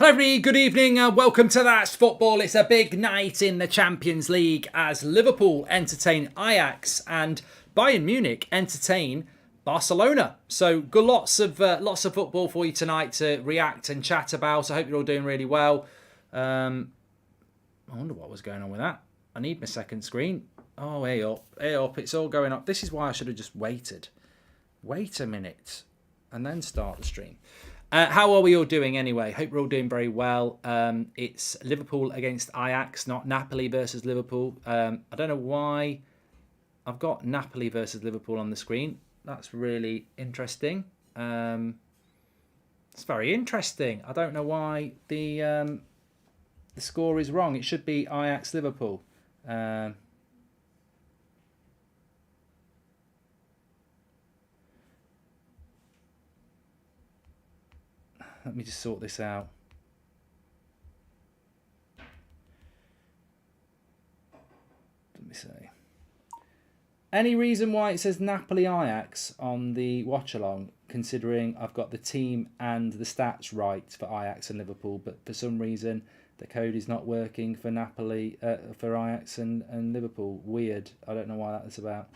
Hello everybody, good evening and welcome to That's Football. It's a big night in the Champions League as Liverpool entertain Ajax and Bayern Munich entertain Barcelona. So good, lots of football for you tonight to react and chat about. I hope you're all doing really well. I wonder what was going on with that. I need my second screen. Oh, hey up, it's all going up. This is why I should have just waited. Wait a minute and then start the stream. How are we all doing anyway? Hope we're all doing very well. It's Liverpool against Ajax, not Napoli versus Liverpool. I don't know why I've got Napoli versus Liverpool on the screen. That's really interesting. It's very interesting. I don't know why the score is wrong. It should be Ajax Liverpool. Let me just sort this out. Let me see. Any reason why it says Napoli Ajax on the Watchalong, considering I've got the team and the stats right for Ajax and Liverpool, but for some reason the code is not working for Napoli, for Ajax and Liverpool. Weird. I don't know why that's about.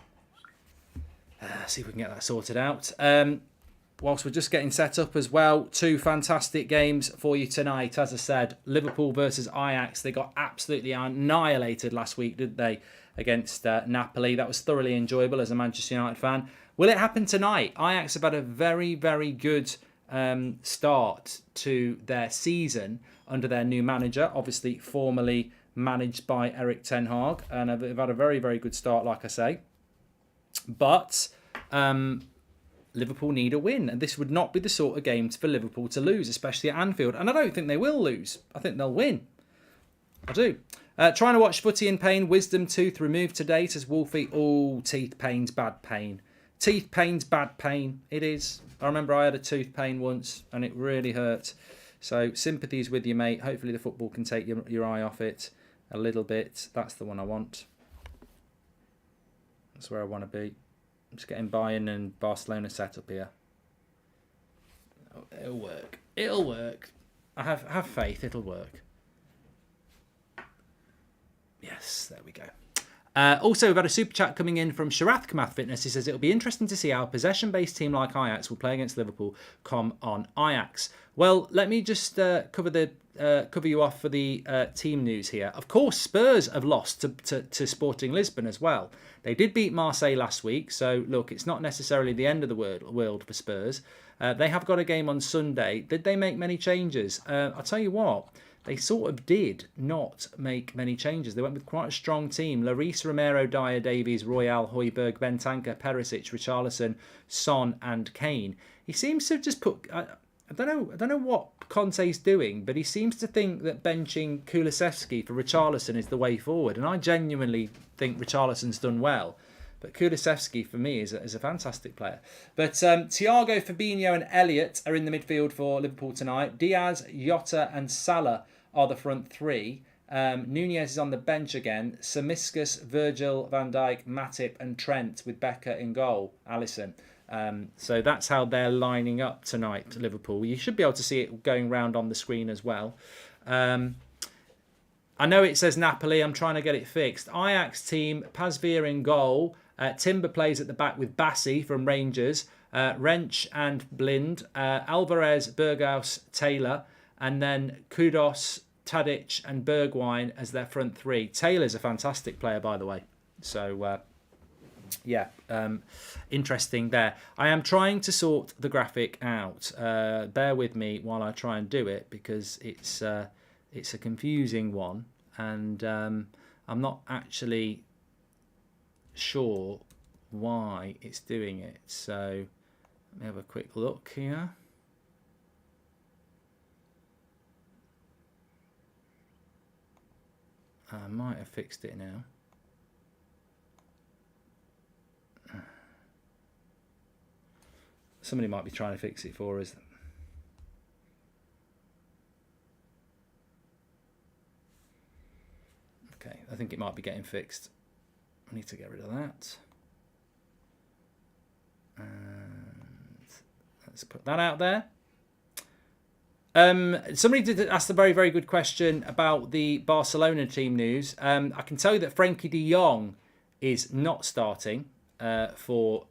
See if we can get that sorted out. Whilst we're just getting set up as well, two fantastic games for you tonight. As I said, Liverpool versus Ajax. They got absolutely annihilated last week, didn't they, against Napoli. That was thoroughly enjoyable as a Manchester United fan. Will it happen tonight? Ajax have had a very, very good start to their season under their new manager, obviously formerly managed by Erik ten Hag. And they've had a very, very good start, like I say. But Liverpool need a win, and this would not be the sort of game for Liverpool to lose, especially at Anfield. And I don't think they will lose. I think they'll win. I do. Trying to watch footy in pain. Wisdom tooth removed today, says Wolfie. Oh, teeth pain's bad pain. Teeth pain's bad pain. It is. I remember I had a tooth pain once, and it really hurt. So sympathies with you, mate. Hopefully the football can take your eye off it a little bit. That's the one I want. That's where I want to be. I'm just getting Bayern and Barcelona set up here. Oh, it'll work. It'll work. I have faith. It'll work. Yes, there we go. Also, we've had a super chat coming in from Sharath Kamath Fitness. He says, it'll be interesting to see how a possession-based team like Ajax will play against Liverpool come on Ajax. Well, let me just cover you off for the team news here. Of course, Spurs have lost to Sporting Lisbon as well. They did beat Marseille last week, so look, it's not necessarily the end of the world for Spurs. They have got a game on Sunday. Did they make many changes? I'll tell you what. They sort of did not make many changes. They went with quite a strong team. Lloris, Romero, Dyer, Davies, Royal, Højbjerg, Bentancur, Perisic, Richarlison, Son and Kane. He seems to have just put... I don't know what Conte's doing, but he seems to think that benching Kulusevski for Richarlison is the way forward. And I genuinely think Richarlison's done well. But Kulusevski, for me, is a fantastic player. But Thiago, Fabinho and Elliott are in the midfield for Liverpool tonight. Diaz, Jota and Salah are the front three. Nunez is on the bench again. Samiskas, Virgil, Van Dijk, Matip and Trent with Becker in goal. Alisson. So that's how they're lining up tonight to Liverpool. You should be able to see it going round on the screen as well. I know it says Napoli. I'm trying to get it fixed. Ajax team, Pasveer in goal. Timber plays at the back with Bassi from Rangers. Wrench and Blind. Alvarez, Berghaus, Taylor. And then Kudos, Tadic and Bergwijn as their front three. Taylor's a fantastic player, by the way. So... interesting there. I am trying to sort the graphic out. Bear with me while I try and do it because it's a confusing one and I'm not actually sure why it's doing it. So let me have a quick look here. I might have fixed it now. Somebody might be trying to fix it for us. Okay, I think it might be getting fixed. I need to get rid of that. And let's put that out there. Somebody did ask a very, very good question about the Barcelona team news. I can tell you that Frankie de Jong is not starting for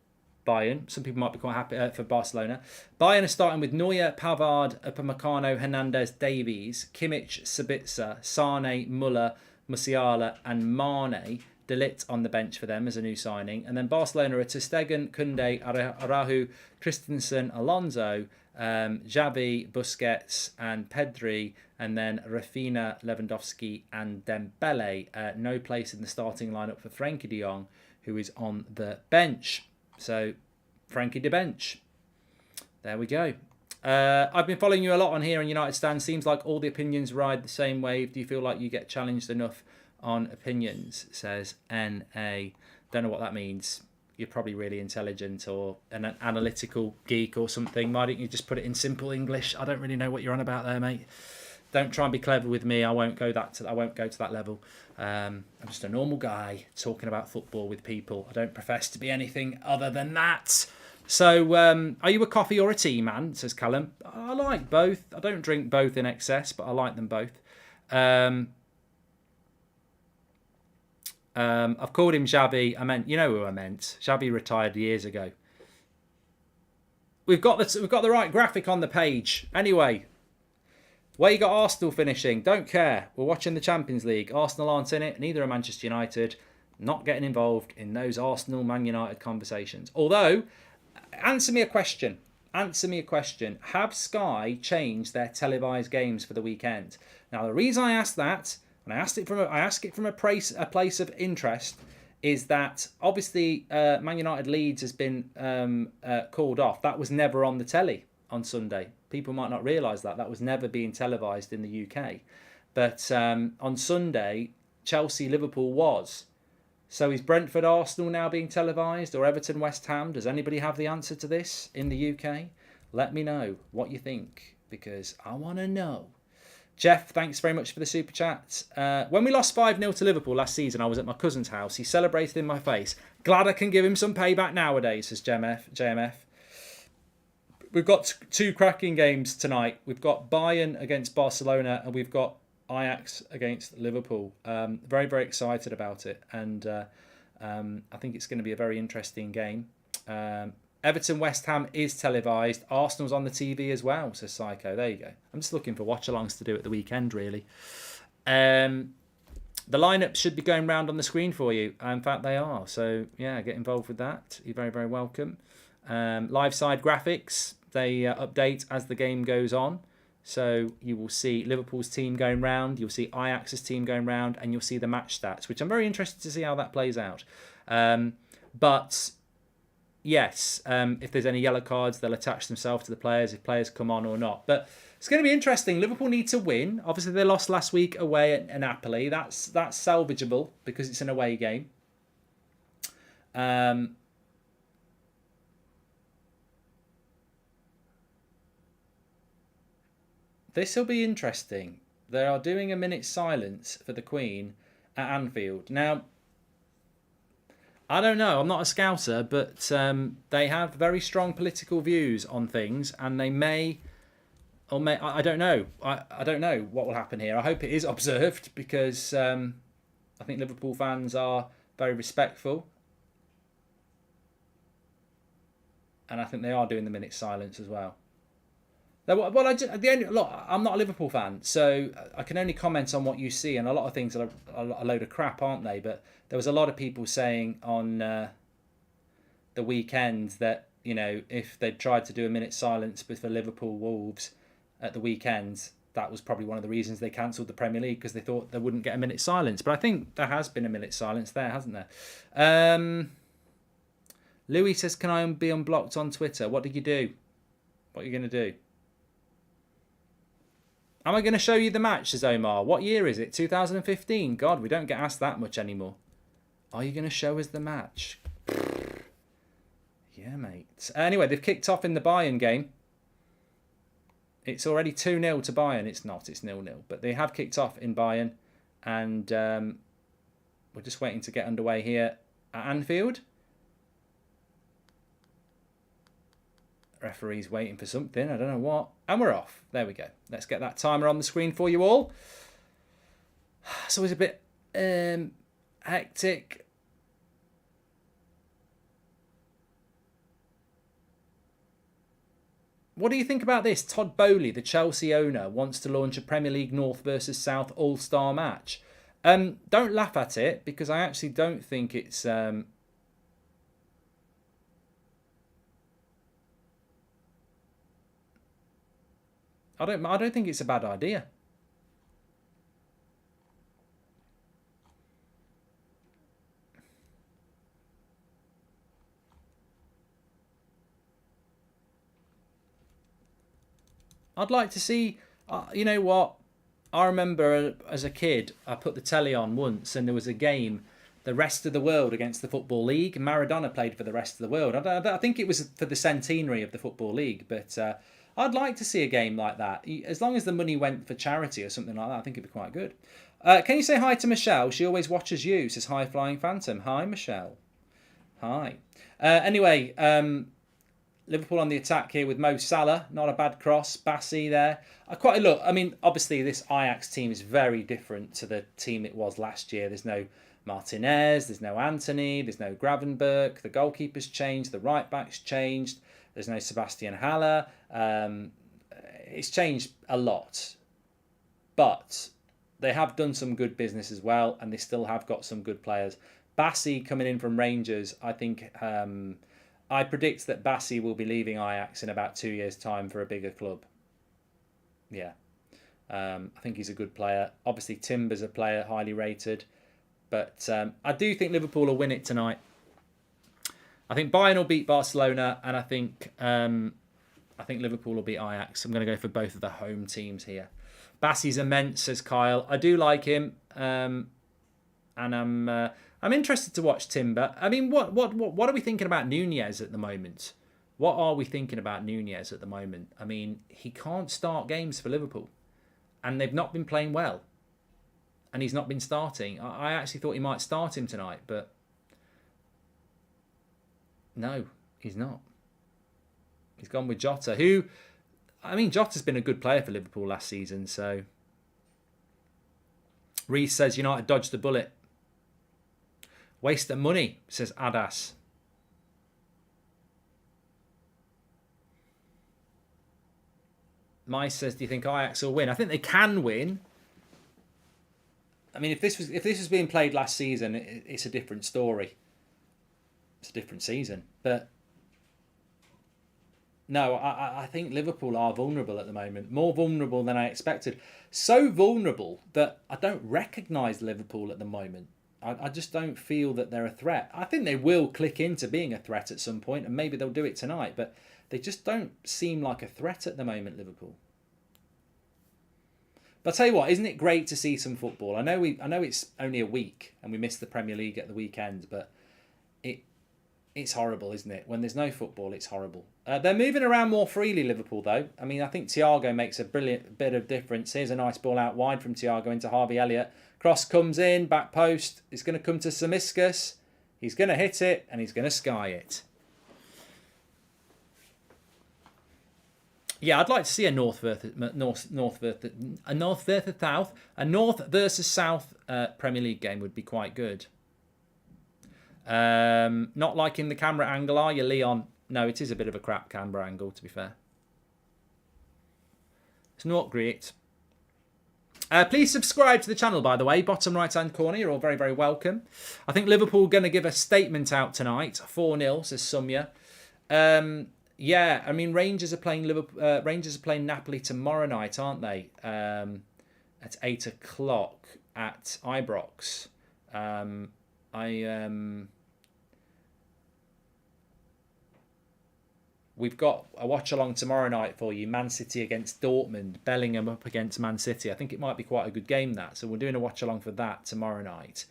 Bayern. Some people might be quite happy for Barcelona. Bayern are starting with Neuer, Pavard, Upamecano, Hernandez, Davies, Kimmich, Sabitzer, Sane, Muller, Musiala and Mane. De Ligt on the bench for them as a new signing. And then Barcelona are Ter Stegen, Koundé, Araujo, Christensen, Alonso, Xavi, Busquets and Pedri, and then Rafinha, Lewandowski and Dembele. No place in the starting lineup for Frankie de Jong, who is on the bench. So, Frankie de Bench. There we go. I've been following you a lot on here on United Stand. Seems like all the opinions ride the same wave. Do you feel like you get challenged enough on opinions? Says NA. Don't know what that means. You're probably really intelligent or an analytical geek or something. Why don't you just put it in simple English? I don't really know what you're on about there, mate. Don't try and be clever with me. I won't go to that level. I'm just a normal guy talking about football with people. I don't profess to be anything other than that. So, are you a coffee or a tea man? Says Callum. I like both. I don't drink both in excess, but I like them both. I've called him Xavi. I meant, you know who I meant. Xavi retired years ago. We've got the right graphic on the page. Anyway, where you got Arsenal finishing? Don't care. We're watching the Champions League. Arsenal aren't in it. Neither are Manchester United. Not getting involved in those Arsenal-Man United conversations. Although, answer me a question. Have Sky changed their televised games for the weekend? Now, the reason I ask that, and I ask it from a place of interest, is that obviously Man United Leeds has been called off. That was never on the telly on Sunday. People might not realise that was never being televised in the UK, but on Sunday Chelsea Liverpool was. So is Brentford Arsenal now being televised, or Everton West Ham? Does anybody have the answer to this in the UK? Let me know what you think, because I want to know. Jeff, thanks very much for the super chat. When we lost 5-0 to Liverpool last season, I was at my cousin's house. He celebrated in my face. Glad I can give him some payback nowadays, says JMF. We've got two cracking games tonight. We've got Bayern against Barcelona, and we've got Ajax against Liverpool. Very, very excited about it. And I think it's going to be a very interesting game. Everton West Ham is televised. Arsenal's on the TV as well, says Psycho. There you go. I'm just looking for watch-alongs to do at the weekend, really. The lineup should be going round on the screen for you. In fact, they are. So, yeah, get involved with that. You're very, very welcome. Live side graphics, they update as the game goes on. So you will see Liverpool's team going round, you'll see Ajax's team going round, and you'll see the match stats, which I'm very interested to see how that plays out. But yes, if there's any yellow cards, they'll attach themselves to the players if players come on or not. But it's going to be interesting. Liverpool need to win. Obviously, they lost last week away at Napoli. That's salvageable because it's an away game. This will be interesting. They are doing a minute's silence for the Queen at Anfield. Now, I don't know. I'm not a scouser, but they have very strong political views on things, and they may, or may. I don't know. I don't know what will happen here. I hope it is observed because I think Liverpool fans are very respectful, and I think they are doing the minute's silence as well. Well, look, I'm not a Liverpool fan, so I can only comment on what you see, and a lot of things are a load of crap, aren't they? But there was a lot of people saying on the weekend that, you know, if they'd tried to do a minute's silence for Liverpool Wolves at the weekend, that was probably one of the reasons they cancelled the Premier League, because they thought they wouldn't get a minute's silence. But I think there has been a minute's silence there, hasn't there? Louis says, can I be unblocked on Twitter? What did you do? What are you going to do? Am I going to show you the match, says Omar? What year is it? 2015? God, we don't get asked that much anymore. Are you going to show us the match? Yeah, mate. Anyway, they've kicked off in the Bayern game. It's already 2-0 to Bayern. It's not. It's 0-0. But they have kicked off in Bayern. And we're just waiting to get underway here at Anfield. Referee's waiting for something. I don't know what. And we're off. There we go. Let's get that timer on the screen for you all. It's always a bit hectic. What do you think about this? Todd Bowley, the Chelsea owner, wants to launch a Premier League North versus South All-Star match. Don't laugh at it, because I actually don't think it's... I don't think it's a bad idea. I'd like to see, you know what? I remember as a kid, I put the telly on once and there was a game, the rest of the world against the Football League. Maradona played for the rest of the world. I think it was for the centenary of the Football League, but I'd like to see a game like that. As long as the money went for charity or something like that, I think it'd be quite good. Can you say hi to Michelle? She always watches you, says High Flying Phantom. Hi, Michelle. Hi. Anyway, Liverpool on the attack here with Mo Salah. Not a bad cross. Bassi there. Look, I mean, obviously this Ajax team is very different to the team it was last year. There's no Martinez, there's no Anthony, there's no Gravenberch. The goalkeeper's changed. The right back's changed. There's no Sebastian Haller. It's changed a lot. But they have done some good business as well, and they still have got some good players. Bassi coming in from Rangers, I think... I predict that Bassi will be leaving Ajax in about 2 years' time for a bigger club. Yeah. I think he's a good player. Obviously, Timber's a player highly rated. But I do think Liverpool will win it tonight. I think Bayern will beat Barcelona. And I think Liverpool will beat Ajax. I'm going to go for both of the home teams here. Bassi's immense, says Kyle. I do like him. And I'm interested to watch Timber. I mean, what are we thinking about Nunez at the moment? What are we thinking about Nunez at the moment? I mean, he can't start games for Liverpool. And they've not been playing well. And he's not been starting. I actually thought he might start him tonight, but... No, he's not. He's gone with Jota, who... I mean, Jota's been a good player for Liverpool last season, so... Reese says United dodged the bullet. Waste of money, says Adas. Mice says, do you think Ajax will win? I think they can win. I mean, if this was being played last season, it's a different story. It's a different season. But no, I think Liverpool are vulnerable at the moment. More vulnerable than I expected. So vulnerable that I don't recognise Liverpool at the moment. I just don't feel that they're a threat. I think they will click into being a threat at some point, and maybe they'll do it tonight, but they just don't seem like a threat at the moment, Liverpool. But I'll tell you what, isn't it great to see some football? I know it's only a week, and we missed the Premier League at the weekend, but it's horrible, isn't it? When there's no football, it's horrible. They're moving around more freely, Liverpool, though. I mean, I think Thiago makes a brilliant bit of difference. Here's a nice ball out wide from Thiago into Harvey Elliott. Cross comes in, back post. It's going to come to Samiskas. He's going to hit it, and he's going to sky it. Yeah, I'd like to see a North versus South Premier League game would be quite good. Not liking the camera angle, are you, Leon? No, it is a bit of a crap camera angle, to be fair. It's not great. Please subscribe to the channel, by the way. Bottom right-hand corner, you're all very, very welcome. I think Liverpool are going to give a statement out tonight. 4-0, says Sumya. Yeah, I mean, Rangers are playing Napoli tomorrow night, aren't they? At 8 o'clock at Ibrox. We've got a watch-along tomorrow night for you. Man City against Dortmund. Bellingham up against Man City. I think it might be quite a good game, that. So we're doing a watch-along for that tomorrow night.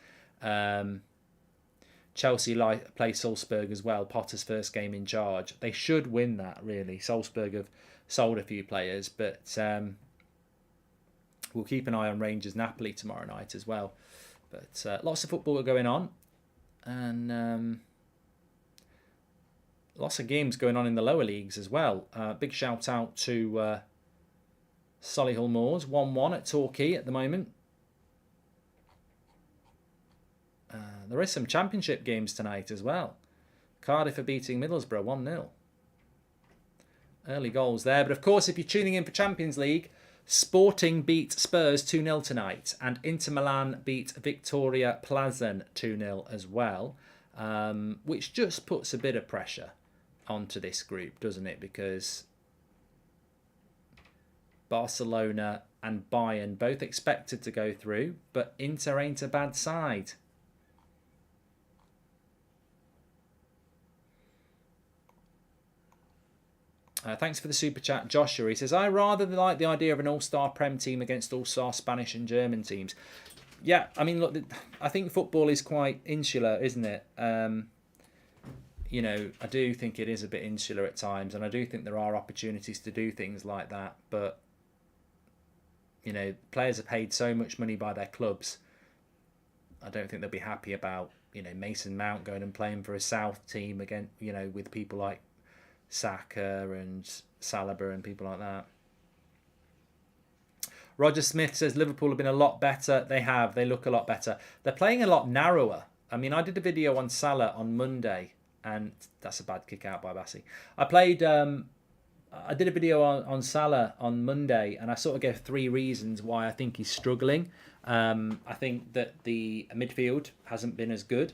Chelsea play Salzburg as well. Potter's first game in charge. They should win that, really. Salzburg have sold a few players. But we'll keep an eye on Rangers Napoli tomorrow night as well. But lots of football going on. And... lots of games going on in the lower leagues as well. Big shout out to Solihull Moors, 1-1 at Torquay at the moment. There is some championship games tonight as well. Cardiff are beating Middlesbrough 1-0. Early goals there. But of course, if you're tuning in for Champions League, Sporting beat Spurs 2-0 tonight. And Inter Milan beat Victoria Plzen 2-0 as well. Which just puts a bit of pressure onto this group, doesn't it? Because Barcelona and Bayern both expected to go through. But Inter ain't a bad side. Thanks for the super chat, Joshua. He says, I rather like the idea of an all-star Prem team against all-star Spanish and German teams. Yeah, I mean, look, I think football is quite insular, isn't it? You know, I do think it is a bit insular at times, and I do think there are opportunities to do things like that. But, you know, players are paid so much money by their clubs. I don't think they'll be happy about, you know, Mason Mount going and playing for a South team again, you know, with people like Saka and Salah and people like that. Roger Smith says Liverpool have been a lot better. They have. They look a lot better. They're playing a lot narrower. I mean, I did a video on Salah on Monday, and that's a bad kick out by Bassi. I did a video on Salah on Monday, and I sort of gave 3 reasons why I think he's struggling. I think that the midfield hasn't been as good.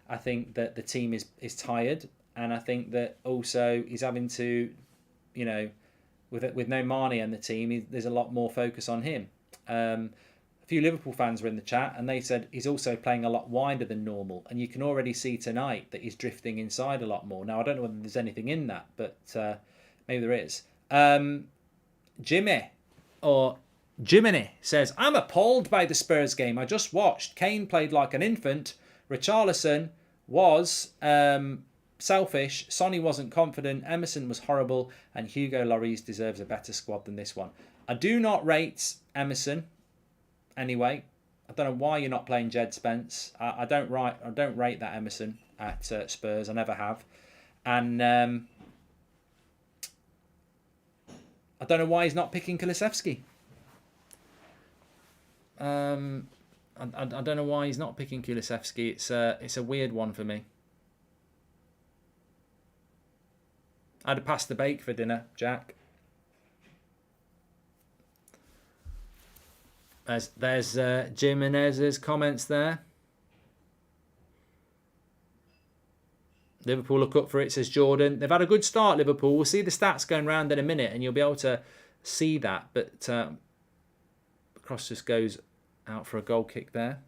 I think that the team is tired. And I think that also he's having to, you know, with no Mane in the team, there's a lot more focus on him. A few Liverpool fans were in the chat, and they said he's also playing a lot wider than normal. And you can already see tonight that he's drifting inside a lot more. Now, I don't know whether there's anything in that, but maybe there is. Jimmy says, I'm appalled by the Spurs game I just watched. Kane played like an infant. Richarlison was selfish. Sonny wasn't confident. Emerson was horrible. And Hugo Lloris deserves a better squad than this one. I do not rate Emerson anyway. I don't know why you're not playing Jed Spence. I don't rate that Emerson at Spurs. I never have. And I don't know why he's not picking Kulusevski. I don't know why he's not picking Kulusevski. It's a weird one for me. I'd have passed the bake for dinner, Jack. There's Jimenez's comments there. Liverpool look up for it, says Jordan. They've had a good start, Liverpool. We'll see the stats going round in a minute, and you'll be able to see that. But the cross just goes out for a goal kick there.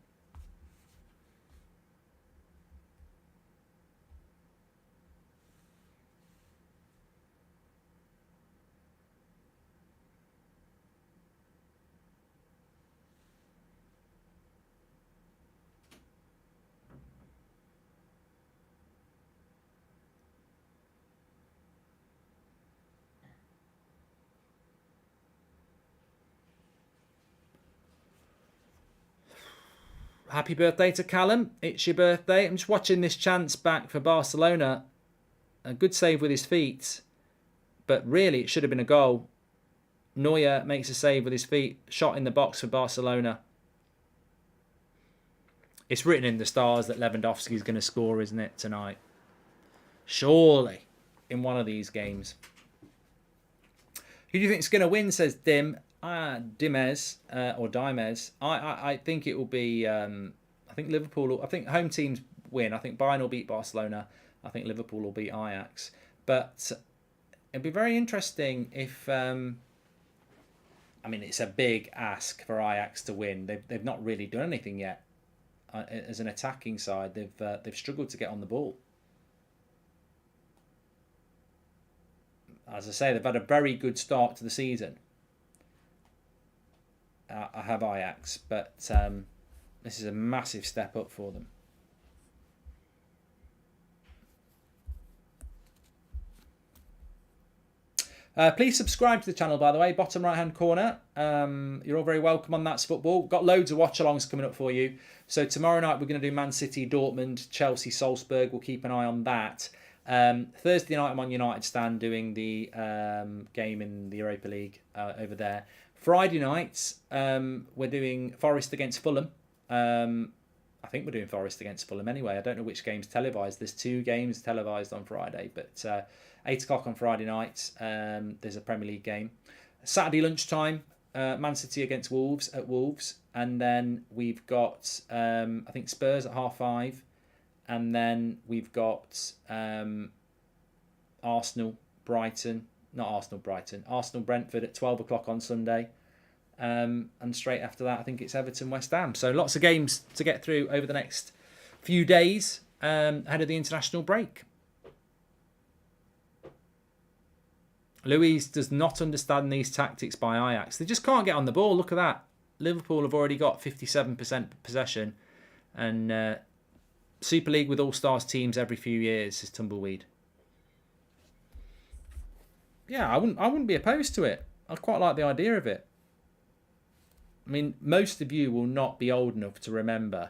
Happy birthday to Callum. It's your birthday. I'm just watching this chance back for Barcelona. A good save with his feet. But really, it should have been a goal. Neuer makes a save with his feet. Shot in the box for Barcelona. It's written in the stars that Lewandowski is going to score, isn't it, tonight? Surely, in one of these games. Who do you think is going to win, says Dim? Dimez or Dimez. I think it will be. I think Liverpool. I think home teams win. I think Bayern will beat Barcelona. I think Liverpool will beat Ajax. But it'd be very interesting if. I mean, it's a big ask for Ajax to win. They've not really done anything yet. As an attacking side, they've struggled to get on the ball. As I say, they've had a very good start to the season. I have Ajax, but this is a massive step up for them. Please subscribe to the channel, by the way, bottom right hand corner. You're all very welcome on That's Football. Got loads of watch-alongs coming up for you. So tomorrow night we're going to do Man City, Dortmund, Chelsea, Salzburg. We'll keep an eye on that. Thursday night, I'm on United Stand doing the game in the Europa League over there. Friday nights, we're doing Forest against Fulham. I think we're doing Forest against Fulham anyway. I don't know which game's televised. There's 2 games televised on Friday, but 8 o'clock on Friday night, there's a Premier League game. Saturday lunchtime, Man City against Wolves at Wolves. And then we've got, I think, Spurs at 5:30. And then we've got Arsenal, Brentford at 12 o'clock on Sunday. And straight after that, I think it's Everton, West Ham. So lots of games to get through over the next few days ahead of the international break. Louise does not understand these tactics by Ajax. They just can't get on the ball. Look at that. Liverpool have already got 57% possession. And Super League with All-Stars teams every few years is tumbleweed. Yeah, I wouldn't be opposed to it. I quite like the idea of it. I mean, most of you will not be old enough to remember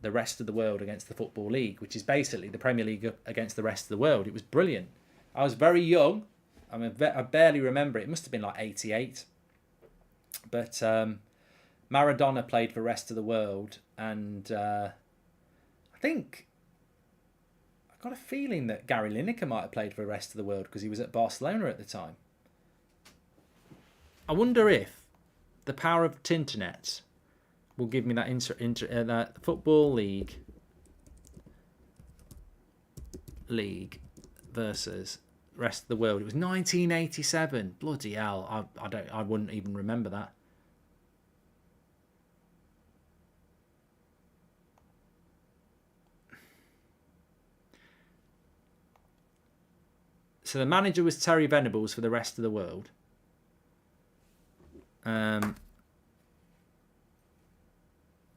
the rest of the world against the Football League, which is basically the Premier League against the rest of the world. It was brilliant. I was very young. I mean, I barely remember it. It must have been like 88. But Maradona played for the rest of the world. And I got a feeling that Gary Lineker might have played for the rest of the world because he was at Barcelona at the time. I wonder if the power of Tinternet will give me that that Football League versus rest of the world. It was 1987. Bloody hell! I wouldn't even remember that. So the manager was Terry Venables for the rest of the world.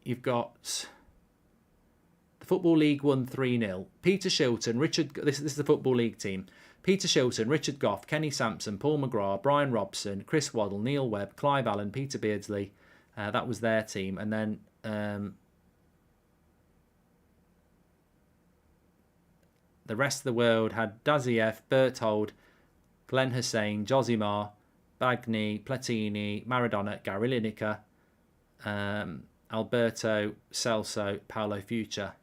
You've got the Football League won 3-0. Peter Shilton, this is the Football League team. Peter Shilton, Richard Gough, Kenny Sampson, Paul McGrath, Brian Robson, Chris Waddle, Neil Webb, Clive Allen, Peter Beardsley. That was their team. And then the rest of the world had Daziev, Berthold, Glenn Hussein, Josimar, Bagni, Platini, Maradona, Gary Lineker, Alberto, Celso, Paolo Future.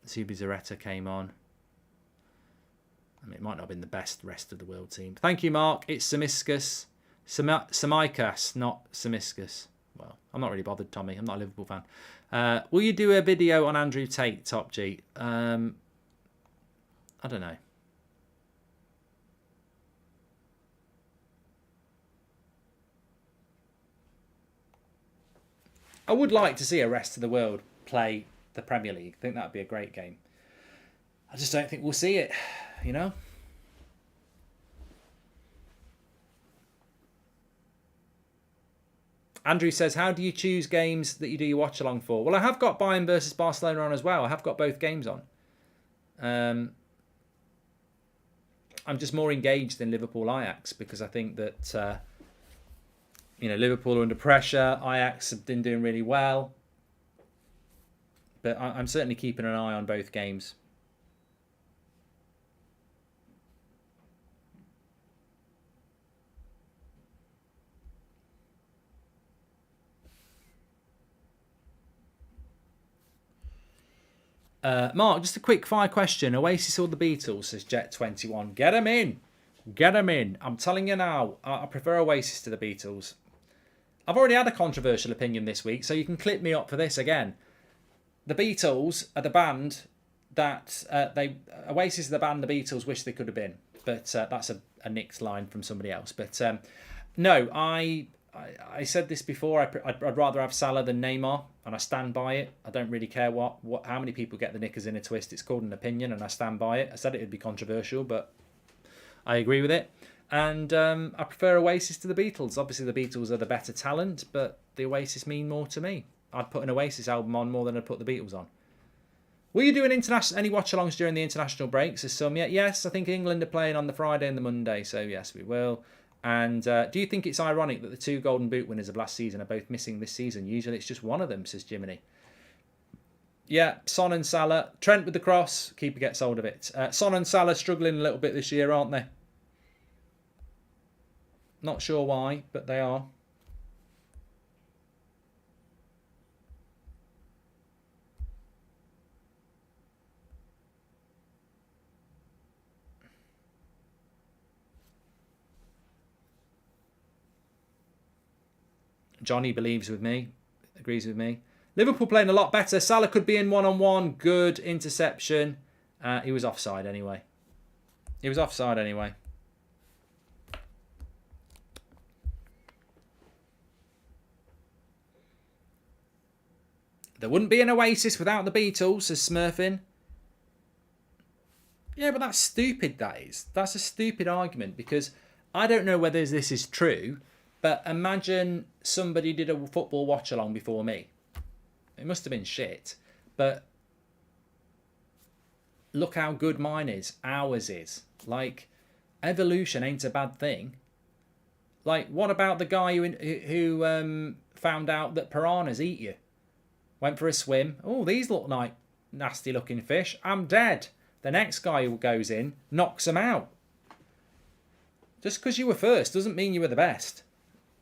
Zubizarreta came on. I mean, it might not have been the best rest of the world team. Thank you, Mark. It's Samiskus. Samaikas, not Samiskus. Well, I'm not really bothered, Tommy. I'm not a Liverpool fan. Will you do a video on Andrew Tate, Top G? I don't know. I would like to see a rest of the world play the Premier League. I think that would be a great game. I just don't think we'll see it, you know? Andrew says, how do you choose games that you do your watch along for? Well, I have got Bayern versus Barcelona on as well. I have got both games on. I'm just more engaged in Liverpool Ajax because I think that Liverpool are under pressure. Ajax have been doing really well. But I'm certainly keeping an eye on both games. Mark, just a quick fire question. Oasis or the Beatles, says Jet21. Get them in. Get them in. I'm telling you now, I prefer Oasis to the Beatles. I've already had a controversial opinion this week, so you can clip me up for this again. The Beatles are the band that Oasis is the band the Beatles wish they could have been. But that's a nicked line from somebody else. But no, I said this before. I'd rather have Salah than Neymar, and I stand by it. I don't really care how many people get the knickers in a twist. It's called an opinion, and I stand by it. I said it would be controversial, but I agree with it. And I prefer Oasis to the Beatles. Obviously, the Beatles are the better talent, but the Oasis mean more to me. I'd put an Oasis album on more than I'd put the Beatles on. Will you do any watch-alongs during the international breaks? There's some yet. Yes, I think England are playing on the Friday and the Monday, so yes, we will. And do you think it's ironic that the 2 Golden Boot winners of last season are both missing this season? Usually it's just one of them, says Jiminy. Yeah, Son and Salah. Trent with the cross. Keeper gets hold of it. Son and Salah struggling a little bit this year, aren't they? Not sure why, but they are. Johnny believes with me. Agrees with me. Liverpool playing a lot better. Salah could be in one-on-one. Good interception. He was offside anyway. He was offside anyway. There wouldn't be an Oasis without the Beatles, says Smurfin. Yeah, but that's stupid, that is. That's a stupid argument, because I don't know whether this is true, but imagine somebody did a football watch-along before me. It must have been shit, but look how good mine is. Ours is. Like, evolution ain't a bad thing. Like, what about the guy who found out that piranhas eat you? Went for a swim. Oh, these look like nasty looking fish. I'm dead. The next guy who goes in knocks them out. Just because you were first doesn't mean you were the best.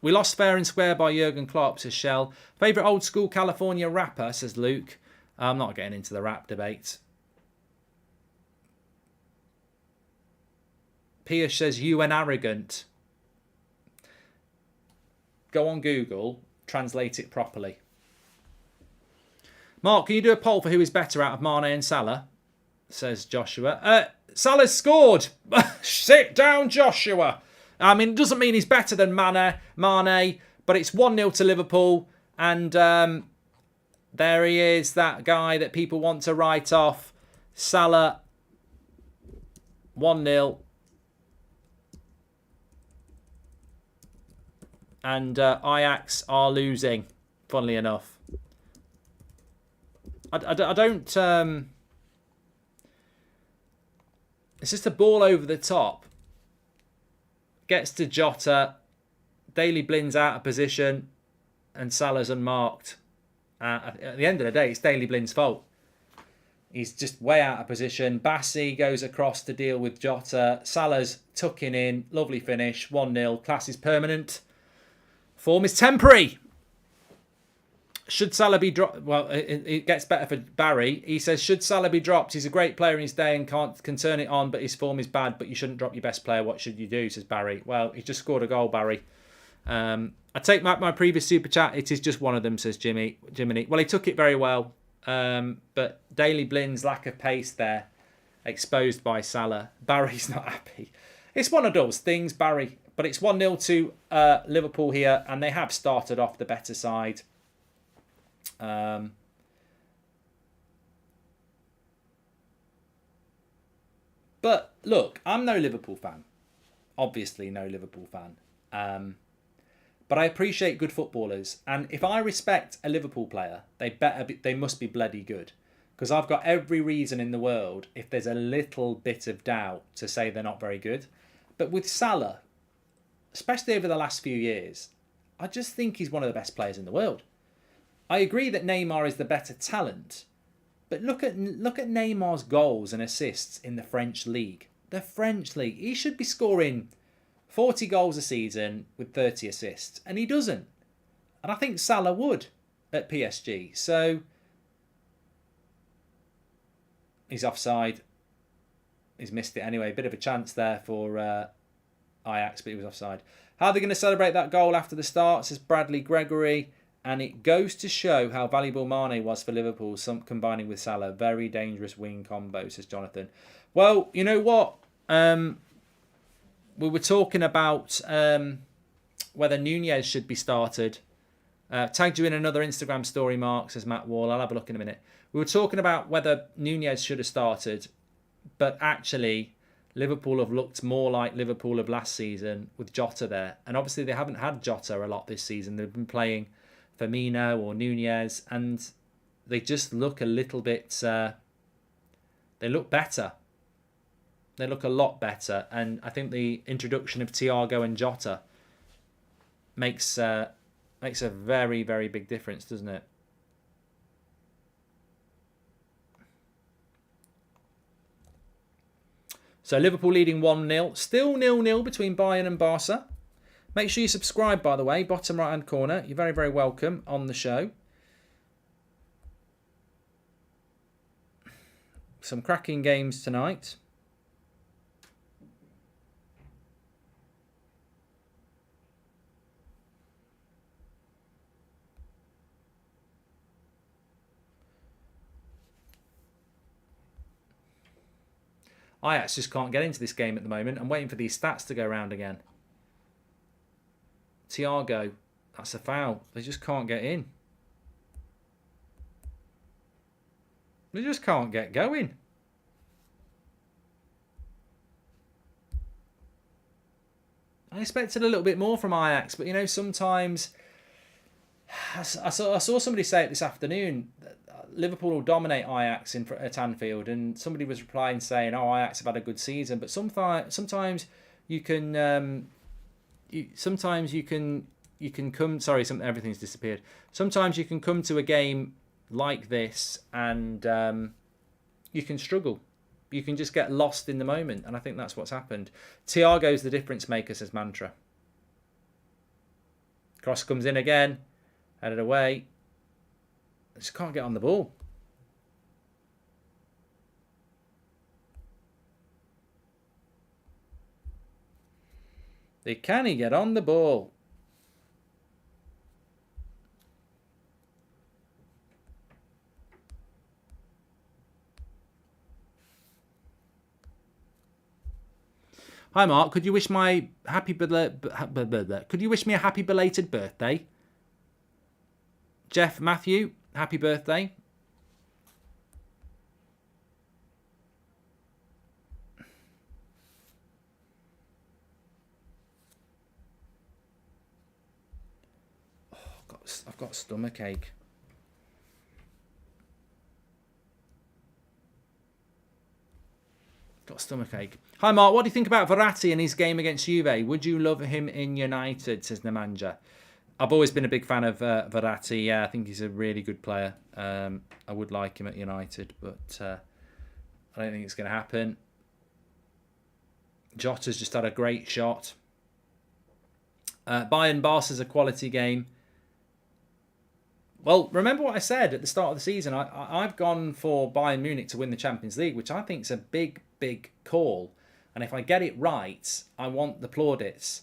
We lost fair and square by Jurgen Klopp, says Shell. Favourite old school California rapper, says Luke. I'm not getting into the rap debate. Pierce says, you and arrogant. Go on Google, translate it properly. Mark, can you do a poll for who is better out of Mane and Salah? Says Joshua. Salah's scored. Sit down, Joshua. I mean, it doesn't mean he's better than Mane, but it's 1-0 to Liverpool. And there he is, that guy that people want to write off. Salah, 1-0. And Ajax are losing, funnily enough. I don't... it's just a ball over the top. Gets to Jota. Daley Blin's out of position. And Salah's unmarked. At the end of the day, it's Daley Blin's fault. He's just way out of position. Bassi goes across to deal with Jota. Salah's tucking in. Lovely finish. 1-0. Class is permanent. Form is temporary. Should Salah be dropped? Well, it gets better for Barry. He says, should Salah be dropped? He's a great player in his day and can turn it on, but his form is bad, but you shouldn't drop your best player. What should you do, says Barry. Well, he just scored a goal, Barry. I take back my previous super chat. It is just one of them, says Jiminy. Well, he took it very well. But Daley Blin's lack of pace there, exposed by Salah. Barry's not happy. It's one of those things, Barry. But it's 1-0 to Liverpool here, and they have started off the better side. But look, I'm no Liverpool fan. Obviously no Liverpool fan. But I appreciate good footballers, and if I respect a Liverpool player, they must be bloody good, because I've got every reason in the world, if there's a little bit of doubt, to say they're not very good. But with Salah, especially over the last few years, I just think he's one of the best players in the world. I agree that Neymar is the better talent, but look at Neymar's goals and assists in the French league. The French league. He should be scoring 40 goals a season with 30 assists, and he doesn't. And I think Salah would at PSG. So he's offside. He's missed it anyway. Bit of a chance there for Ajax, but he was offside. How are they going to celebrate that goal after the start, says Bradley Gregory. And it goes to show how valuable Mane was for Liverpool, combining with Salah. Very dangerous wing combo, says Jonathan. Well, you know what? We were talking about whether Nunez should be started. Tagged you in another Instagram story, Mark, says Matt Wall. I'll have a look in a minute. We were talking about whether Nunez should have started, but actually Liverpool have looked more like Liverpool of last season with Jota there. And obviously they haven't had Jota a lot this season. They've been playing Firmino or Nunez, and they just look a little bit... they look better. They look a lot better. And I think the introduction of Thiago and Jota makes a very, very big difference, doesn't it? So Liverpool leading 1-0. Still 0-0 between Bayern and Barca. Make sure you subscribe, by the way. Bottom right-hand corner. You're very, very welcome on the show. Some cracking games tonight. Ajax just can't get into this game at the moment. I'm waiting for these stats to go around again. Thiago, that's a foul. They just can't get in. They just can't get going. I expected a little bit more from Ajax, but you know, sometimes I saw somebody say it this afternoon. Liverpool will dominate Ajax at Anfield, and somebody was replying saying, "Oh, Ajax have had a good season," but sometimes you can come. Sorry, everything's disappeared. Sometimes you can come to a game like this, and you can struggle. You can just get lost in the moment, and I think that's what's happened. Thiago's the difference maker, says Mantra. Cross comes in again, headed away. I just can't get on the ball. Can he get on the ball? Hi Mark, could you wish me a happy belated birthday? Jeff Matthew, happy birthday. Oh, I've got stomach ache. Got stomach ache. Hi Mark, what do you think about Verratti and his game against Juve? Would you love him in United, says Nemanja. I've always been a big fan of Verratti. Yeah, I think he's a really good player. I would like him at United, but I don't think it's going to happen. Jota's just had a great shot. Bayern Barca's a quality game. Well, remember what I said at the start of the season. I've gone for Bayern Munich to win the Champions League, which I think is a big, big call. And if I get it right, I want the plaudits.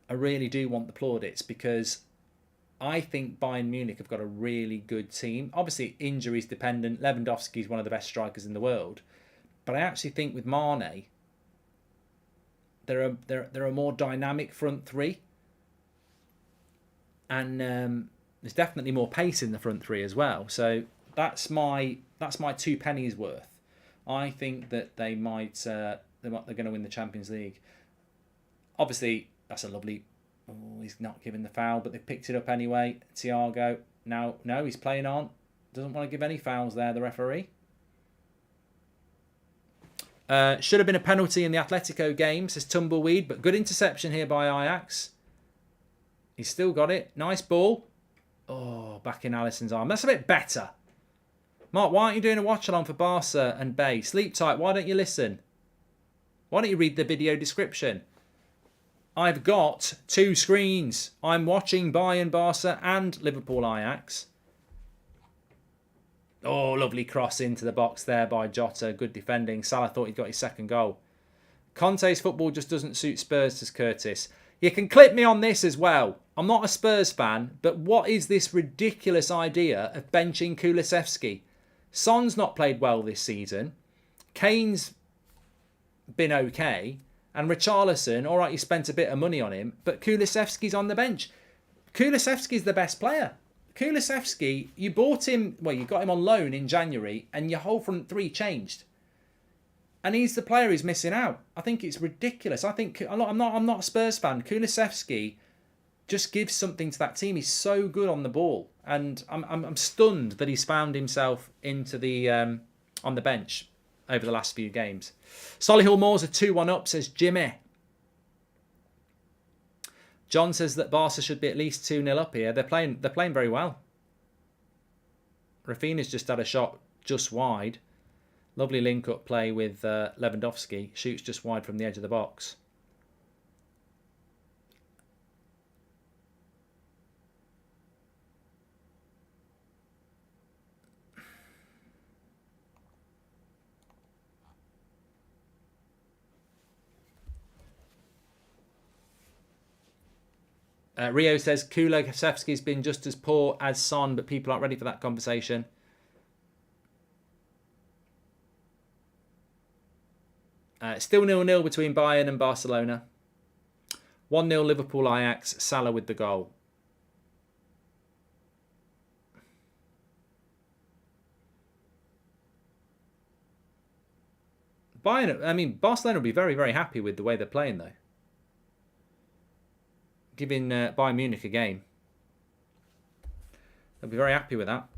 I really do want the plaudits, because I think Bayern Munich have got a really good team. Obviously, injuries dependent. Lewandowski is one of the best strikers in the world. But I actually think with Mane, they're a more dynamic front three. And there's definitely more pace in the front three as well. So that's my 2 pennies worth. I think that they're going to win the Champions League. Obviously, that's a lovely. Oh, he's not given the foul, but they've picked it up anyway. Thiago. No, he's playing on. Doesn't want to give any fouls there, the referee. Should have been a penalty in the Atletico game, says Tumbleweed, but good interception here by Ajax. He's still got it. Nice ball. Oh, back in Alisson's arm. That's a bit better. Mark, why aren't you doing a watch-along for Barca and Bay? Sleep tight. Why don't you listen? Why don't you read the video description? I've got 2 screens. I'm watching Bayern Barca and Liverpool Ajax. Oh, lovely cross into the box there by Jota. Good defending. Salah thought he'd got his second goal. Conte's football just doesn't suit Spurs, says Curtis. You can clip me on this as well. I'm not a Spurs fan, but what is this ridiculous idea of benching Kulusevski? Son's not played well this season. Kane's been okay. And Richarlison, all right, you spent a bit of money on him, but Kulusevski's on the bench. Kulusevski's the best player. Kulusevski, you bought him, well, you got him on loan in January, and your whole front three changed. And he's the player who's missing out. I think it's ridiculous. I'm not a Spurs fan. Kulusevski just gives something to that team. He's so good on the ball, and I'm stunned that he's found himself into the on the bench over the last few games. Solihull Moors are 2-1 up, says Jimmy. John says that Barca should be at least 2-0 up here. They're playing very well. Rafinha's just had a shot just wide. Lovely link-up play with Lewandowski. Shoots just wide from the edge of the box. Rio says Kulusevski's been just as poor as Son, but people aren't ready for that conversation. Still 0-0 between Bayern and Barcelona. 1-0 Liverpool Ajax. Salah with the goal. Barcelona will be very, very happy with the way they're playing, though. Giving Bayern Munich a game. They'll be very happy with that.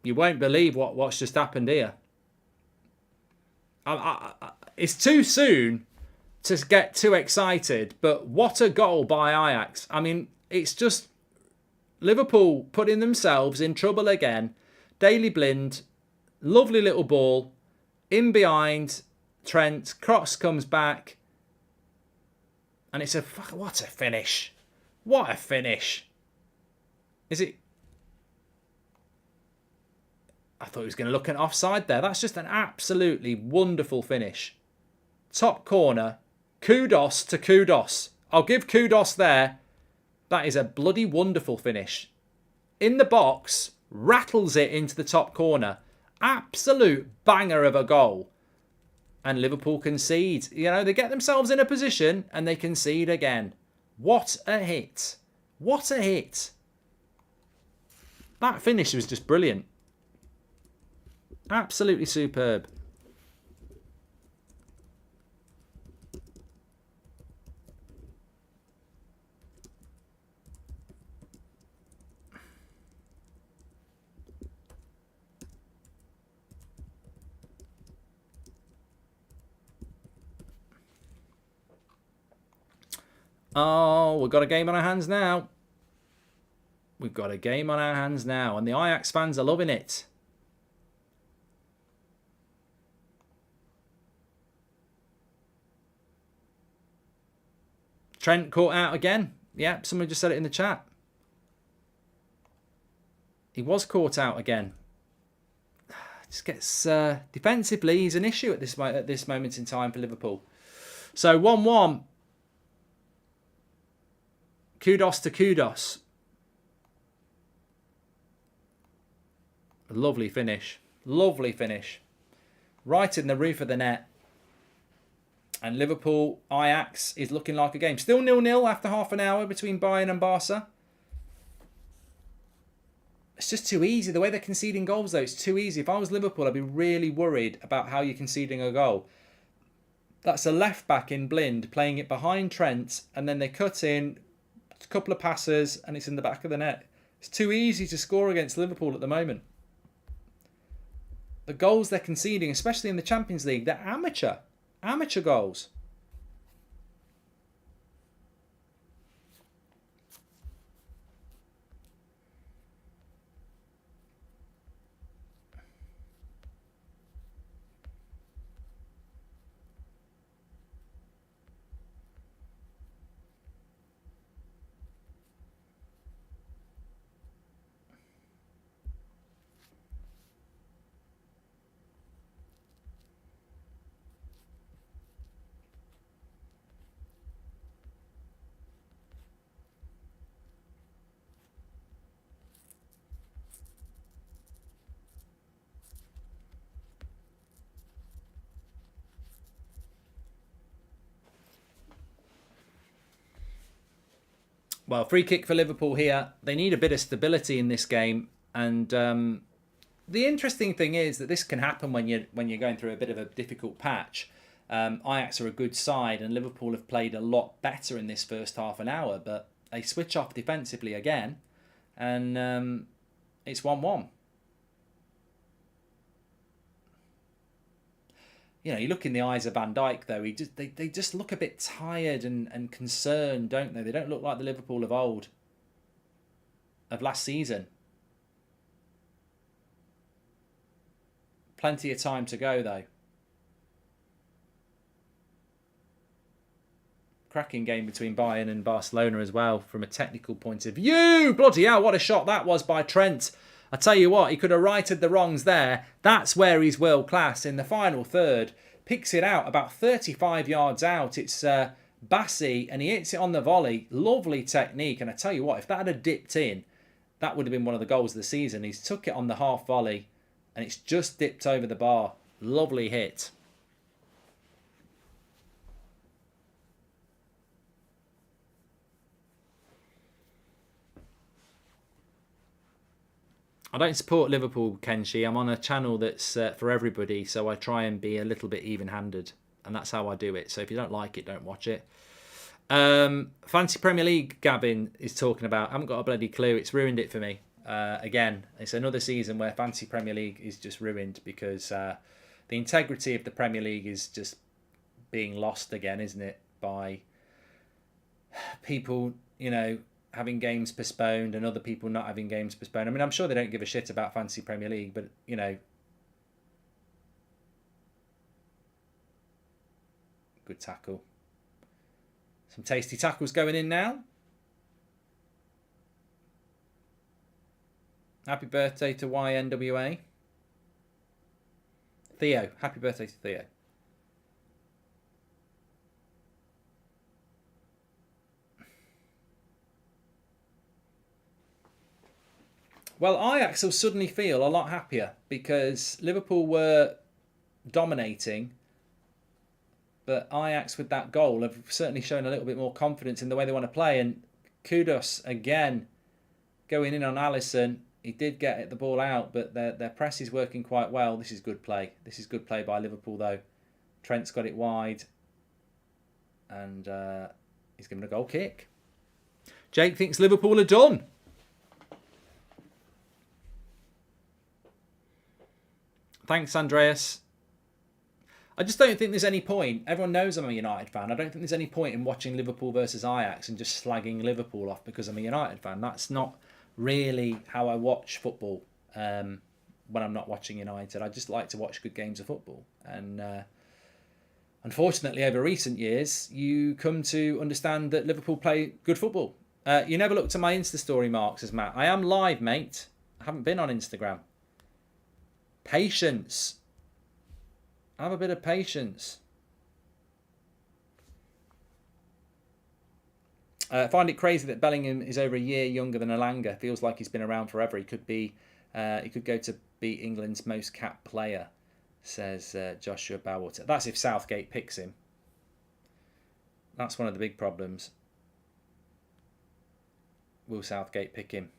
You won't believe what's just happened here. It's too soon to get too excited, but what a goal by Ajax. I mean, it's just Liverpool putting themselves in trouble again. Daley Blind, lovely little ball, in behind Trent, cross comes back, and it's what a finish. What a finish. Is it? I thought he was going to look at offside there. That's just an absolutely wonderful finish. Top corner. Kudos to kudos. I'll give kudos there. That is a bloody wonderful finish. In the box, rattles it into the top corner. Absolute banger of a goal. And Liverpool concede. You know, they get themselves in a position and they concede again. What a hit. What a hit. That finish was just brilliant. Absolutely superb. Oh, we've got a game on our hands now. We've got a game on our hands now, and the Ajax fans are loving it. Trent caught out again. Yeah, someone just said it in the chat. He was caught out again. Just gets defensively, he's an issue at this moment in time for Liverpool. So 1-1. Kudos to kudos. Lovely finish. Lovely finish. Right in the roof of the net. And Liverpool, Ajax is looking like a game. Still 0-0 after half an hour between Bayern and Barca. It's just too easy. The way they're conceding goals, though, it's too easy. If I was Liverpool, I'd be really worried about how you're conceding a goal. That's a left-back in Blind playing it behind Trent, and then they cut in a couple of passes, and it's in the back of the net. It's too easy to score against Liverpool at the moment. The goals they're conceding, especially in the Champions League, they're amateur. Amateur goals. Well, free kick for Liverpool here. They need a bit of stability in this game, and the interesting thing is that this can happen when you're going through a bit of a difficult patch. Ajax are a good side, and Liverpool have played a lot better in this first half an hour, but they switch off defensively again, and it's 1-1. You know, you look in the eyes of Van Dijk, though. They just look a bit tired and concerned, don't they? They don't look like the Liverpool of old, of last season. Plenty of time to go, though. Cracking game between Bayern and Barcelona as well, from a technical point of view. Bloody hell, what a shot that was by Trent. I tell you what, he could have righted the wrongs there. That's where he's world class. In the final third, picks it out about 35 yards out. It's Bassi, and he hits it on the volley. Lovely technique. And I tell you what, if that had dipped in, that would have been one of the goals of the season. He's took it on the half volley, and it's just dipped over the bar. Lovely hit. I don't support Liverpool, Kenshi. I'm on a channel that's for everybody, so I try and be a little bit even-handed, and that's how I do it. So if you don't like it, don't watch it. Fantasy Premier League, Gavin is talking about. I haven't got a bloody clue. It's ruined it for me. Again, it's another season where Fantasy Premier League is just ruined because the integrity of the Premier League is just being lost again, isn't it? By people, you know, having games postponed and other people not having games postponed. I mean, I'm sure they don't give a shit about Fantasy Premier League, but, you know, good tackle. Some tasty tackles going in now. Happy birthday to YNWA. Theo. Happy birthday to Theo. Well, Ajax will suddenly feel a lot happier because Liverpool were dominating, but Ajax with that goal have certainly shown a little bit more confidence in the way they want to play. And kudos again, going in on Alisson. He did get the ball out, but their press is working quite well. This is good play. This is good play by Liverpool, though. Trent's got it wide, and he's given a goal kick. Jake thinks Liverpool are done. Thanks, Andreas. I just don't think there's any point. Everyone knows I'm a United fan. I don't think there's any point in watching Liverpool versus Ajax and just slagging Liverpool off because I'm a United fan. That's not really how I watch football when I'm not watching United. I just like to watch good games of football. And unfortunately, over recent years, you come to understand that Liverpool play good football. You never looked at my Insta story, Mark, says Matt. I am live, mate. I haven't been on Instagram. Patience. Have a bit of patience. I find it crazy that Bellingham is over a year younger than Alanga. Feels like he's been around forever. He could be. He could go to be England's most capped player, says Joshua Bowater. That's if Southgate picks him. That's one of the big problems. Will Southgate pick him?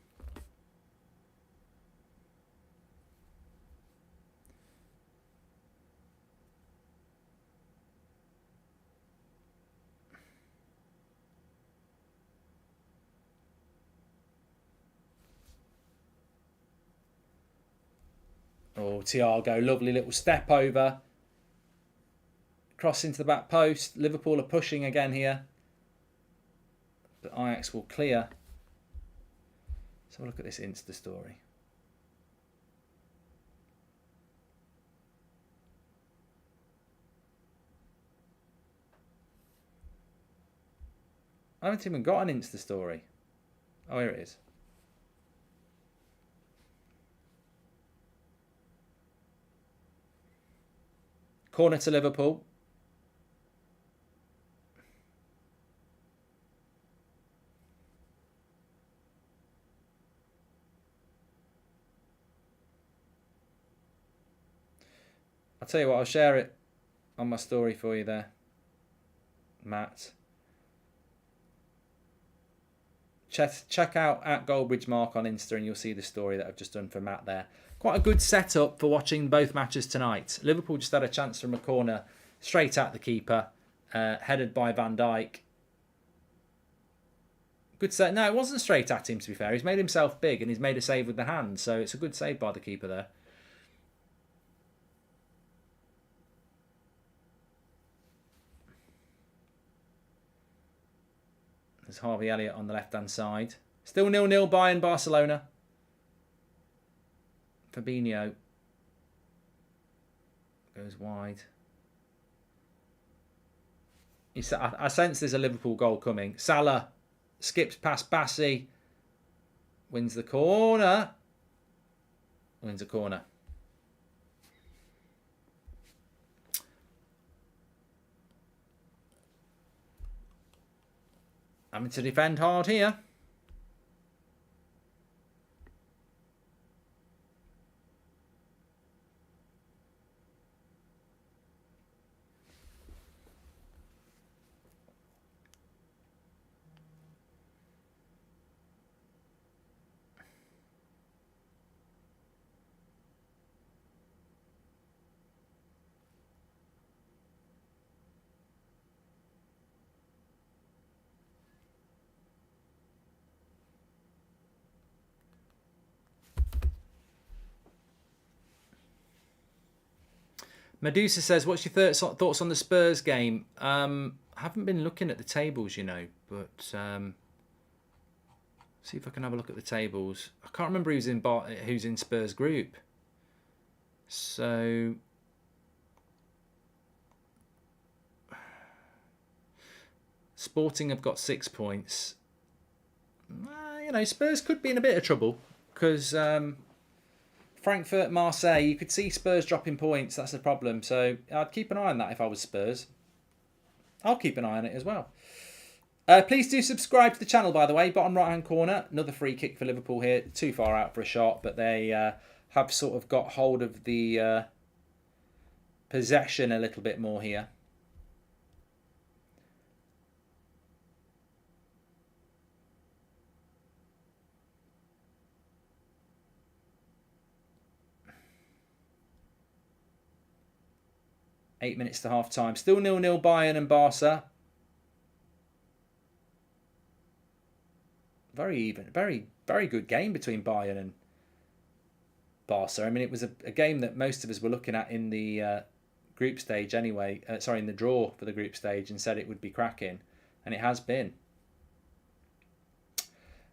Oh, Thiago, lovely little step over. Cross into the back post. Liverpool are pushing again here. But Ajax will clear. Let's have a look at this Insta story. I haven't even got an Insta story. Oh, here it is. Corner to Liverpool. I'll tell you what, I'll share it on my story for you there, Matt. check out at Goldbridge Mark on Insta and you'll see the story that I've just done for Matt there. Quite a good setup for watching both matches tonight. Liverpool just had a chance from a corner straight at the keeper, headed by Van Dijk. Good save. No, it wasn't straight at him, to be fair. He's made himself big and he's made a save with the hand, so it's a good save by the keeper there. There's Harvey Elliott on the left-hand side. Still 0-0 Bayern Barcelona. Fabinho goes wide. I sense there's a Liverpool goal coming. Salah skips past Bassi. Wins the corner. Wins a corner. Having to defend hard here. Medusa says, what's your thoughts on the Spurs game? I haven't been looking at the tables, you know, but see if I can have a look at the tables. I can't remember who's in Spurs group. So Sporting have got 6 points. You know, Spurs could be in a bit of trouble because Frankfurt, Marseille, you could see Spurs dropping points. That's the problem. So I'd keep an eye on that if I was Spurs. I'll keep an eye on it as well. Please do subscribe to the channel, by the way. Bottom right-hand corner, another free kick for Liverpool here. Too far out for a shot, but they have sort of got hold of the possession a little bit more here. Eight minutes to half time. Still 0-0 Bayern and Barca. Very even. Very, very good game between Bayern and Barca. I mean, it was a game that most of us were looking at in the group stage anyway. In the draw for the group stage and said it would be cracking. And it has been.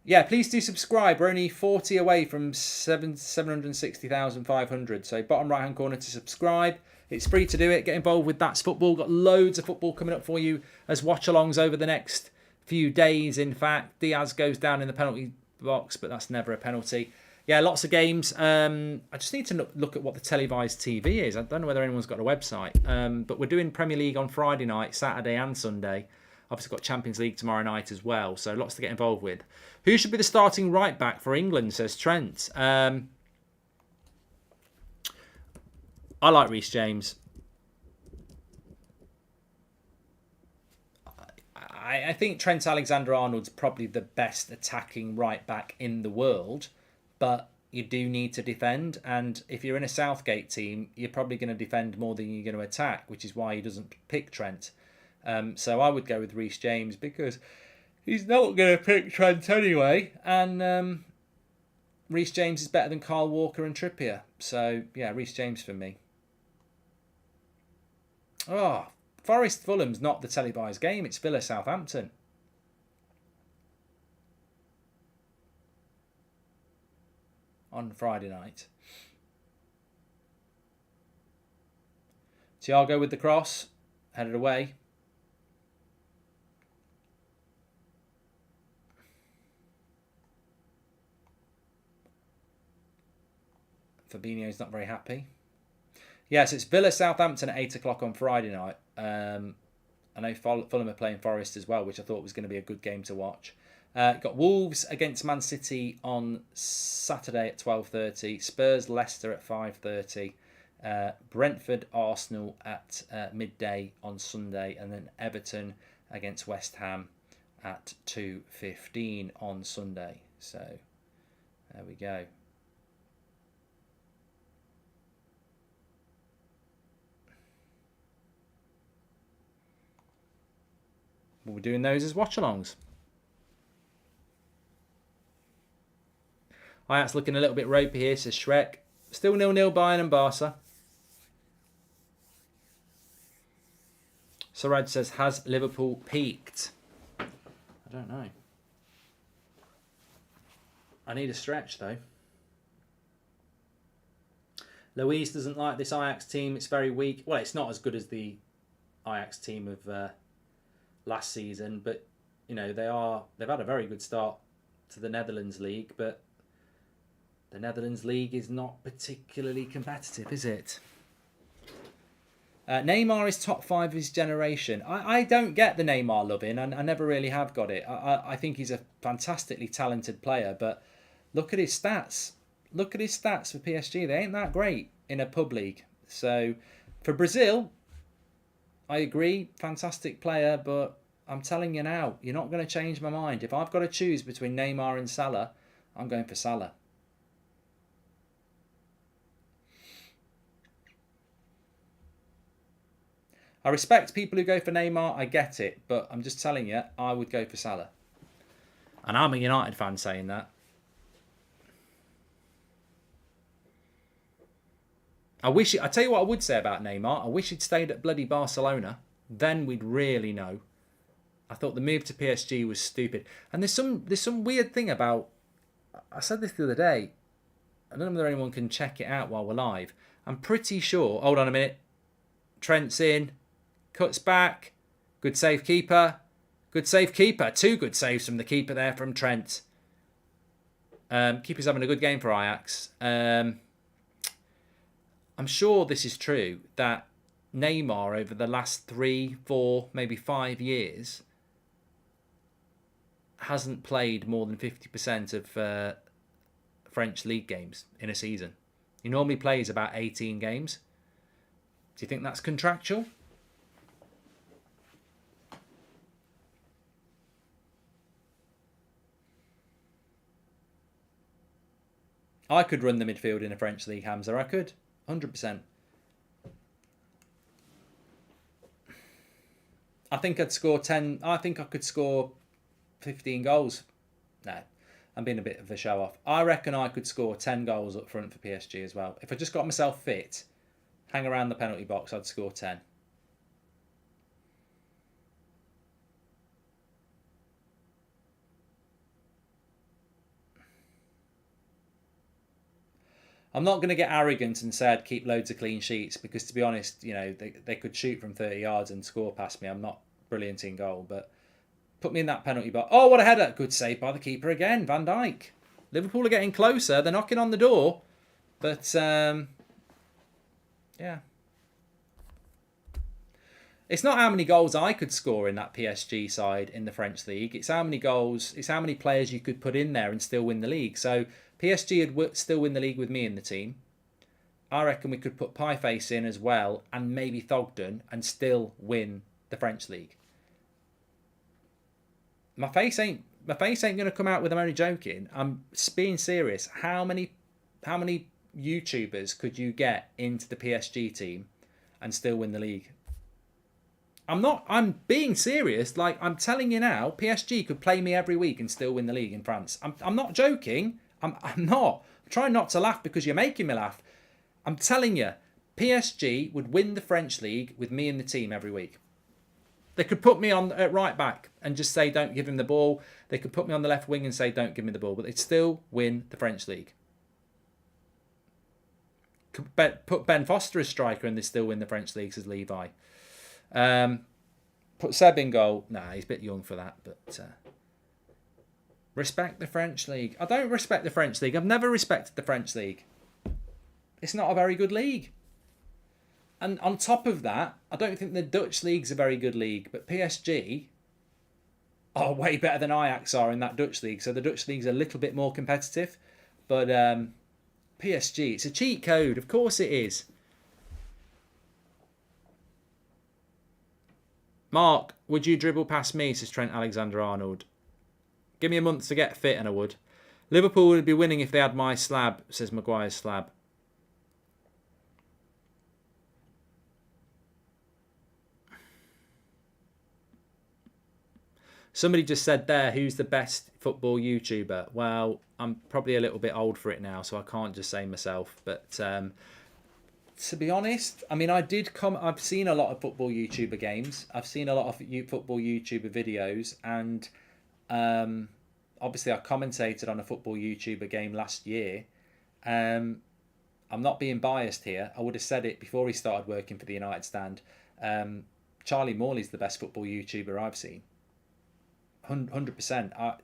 Yeah, please do subscribe. We're only 40 away from 760,500. So bottom right-hand corner to subscribe. It's free to do it. Get involved with That's Football. Got loads of football coming up for you as watch-alongs over the next few days. In fact, Diaz goes down in the penalty box, but that's never a penalty. Yeah, lots of games. I just need to look at what the televised TV is. I don't know whether anyone's got a website. But we're doing Premier League on Friday night, Saturday and Sunday. Obviously got Champions League tomorrow night as well. So lots to get involved with. Who should be the starting right-back for England, says Trent. I like Reece James. I think Trent Alexander-Arnold's probably the best attacking right-back in the world, but you do need to defend, and if you're in a Southgate team, you're probably going to defend more than you're going to attack, which is why he doesn't pick Trent. So I would go with Reece James because he's not going to pick Trent anyway, and Reece James is better than Kyle Walker and Trippier. So, yeah, Reece James for me. Oh, Forest Fulham's not the televised game. It's Villa Southampton. On Friday night. Thiago with the cross. Headed away. Fabinho's not very happy. Yes, it's Villa Southampton at 8 o'clock on Friday night. I know Fulham are playing Forest as well, which I thought was going to be a good game to watch. Got Wolves against Man City on Saturday at 12:30. Spurs Leicester at 5:30. Brentford Arsenal at midday on Sunday, and then Everton against West Ham at 2:15 on Sunday. So there we go. We'll be doing those as watch-alongs. Ajax looking a little bit ropey here, says Shrek. Still 0-0 Bayern and Barca. Saraj says, has Liverpool peaked? I don't know. I need a stretch though. Louise doesn't like this Ajax team. It's very weak. Well, it's not as good as the Ajax team of last season, but you know they've had a very good start to the Netherlands League, but the Netherlands League is not particularly competitive, is it? Neymar is top 5 of his generation. I don't get the Neymar loving. I never really have got it. I think he's a fantastically talented player, but look at his stats. Look at his stats for PSG. They ain't that great in a pub league. So for Brazil, I agree, fantastic player, but I'm telling you now, you're not going to change my mind. If I've got to choose between Neymar and Salah, I'm going for Salah. I respect people who go for Neymar, I get it, but I'm just telling you, I would go for Salah. And I'm a United fan saying that. I tell you what I would say about Neymar, I wish he'd stayed at bloody Barcelona. Then we'd really know. I thought the move to PSG was stupid. And there's some weird thing about, I said this the other day, I don't know whether anyone can check it out while we're live. I'm pretty sure, hold on a minute, Trent's in. Cuts back. Good save keeper. Good save keeper. 2 good saves from the keeper there from Trent. Keeper's having a good game for Ajax. I'm sure this is true, that Neymar over the last 3, 4, maybe 5 years hasn't played more than 50% of French league games in a season. He normally plays about 18 games. Do you think that's contractual? I could run the midfield in a French league, Hamza. I could. 100%. I think I'd score 10. I think I could score 15 goals. No, I'm being a bit of a show off. I reckon I could score 10 goals up front for PSG as well. If I just got myself fit, hang around the penalty box, I'd score 10. I'm not going to get arrogant and say I'd keep loads of clean sheets because, to be honest, you know, they could shoot from 30 yards and score past me. I'm not brilliant in goal, but put me in that penalty box. Oh, what a header. Good save by the keeper again, Van Dijk. Liverpool are getting closer. They're knocking on the door. But, yeah. It's not how many goals I could score in that PSG side in the French league. It's how many goals, it's how many players you could put in there and still win the league. So PSG would still win the league with me in the team. I reckon we could put Pieface in as well and maybe Thogden and still win the French league. My face ain't going to come out with I'm only joking. I'm being serious. How many YouTubers could you get into the PSG team and still win the league? I'm being serious. Like, I'm telling you now, PSG could play me every week and still win the league in France. I'm not joking. I'm not. I'm trying not to laugh because you're making me laugh. I'm telling you, PSG would win the French league with me in the team every week. They could put me on at right back and just say, don't give him the ball. They could put me on the left wing and say, don't give me the ball. But they'd still win the French league. Could put Ben Foster as striker and they still win the French league, says Levi. Put Seb in goal. Nah, he's a bit young for that. But respect the French league. I don't respect the French league. I've never respected the French league. It's not a very good league. And on top of that, I don't think the Dutch league's a very good league. But PSG are way better than Ajax are in that Dutch league. So the Dutch league's a little bit more competitive. But PSG, it's a cheat code. Of course it is. Mark, would you dribble past me, says Trent Alexander-Arnold. Give me a month to get fit and I would. Liverpool would be winning if they had my slab, says Maguire's slab. Somebody just said there, who's the best football YouTuber? Well, I'm probably a little bit old for it now, so I can't just say myself. But to be honest, I mean, I've seen a lot of football YouTuber games. I've seen a lot of football YouTuber videos, and obviously I commentated on a football YouTuber game last year. I'm not being biased here. I would have said it before he started working for the United Stand. Charlie Morley's the best football YouTuber I've seen. 100%. I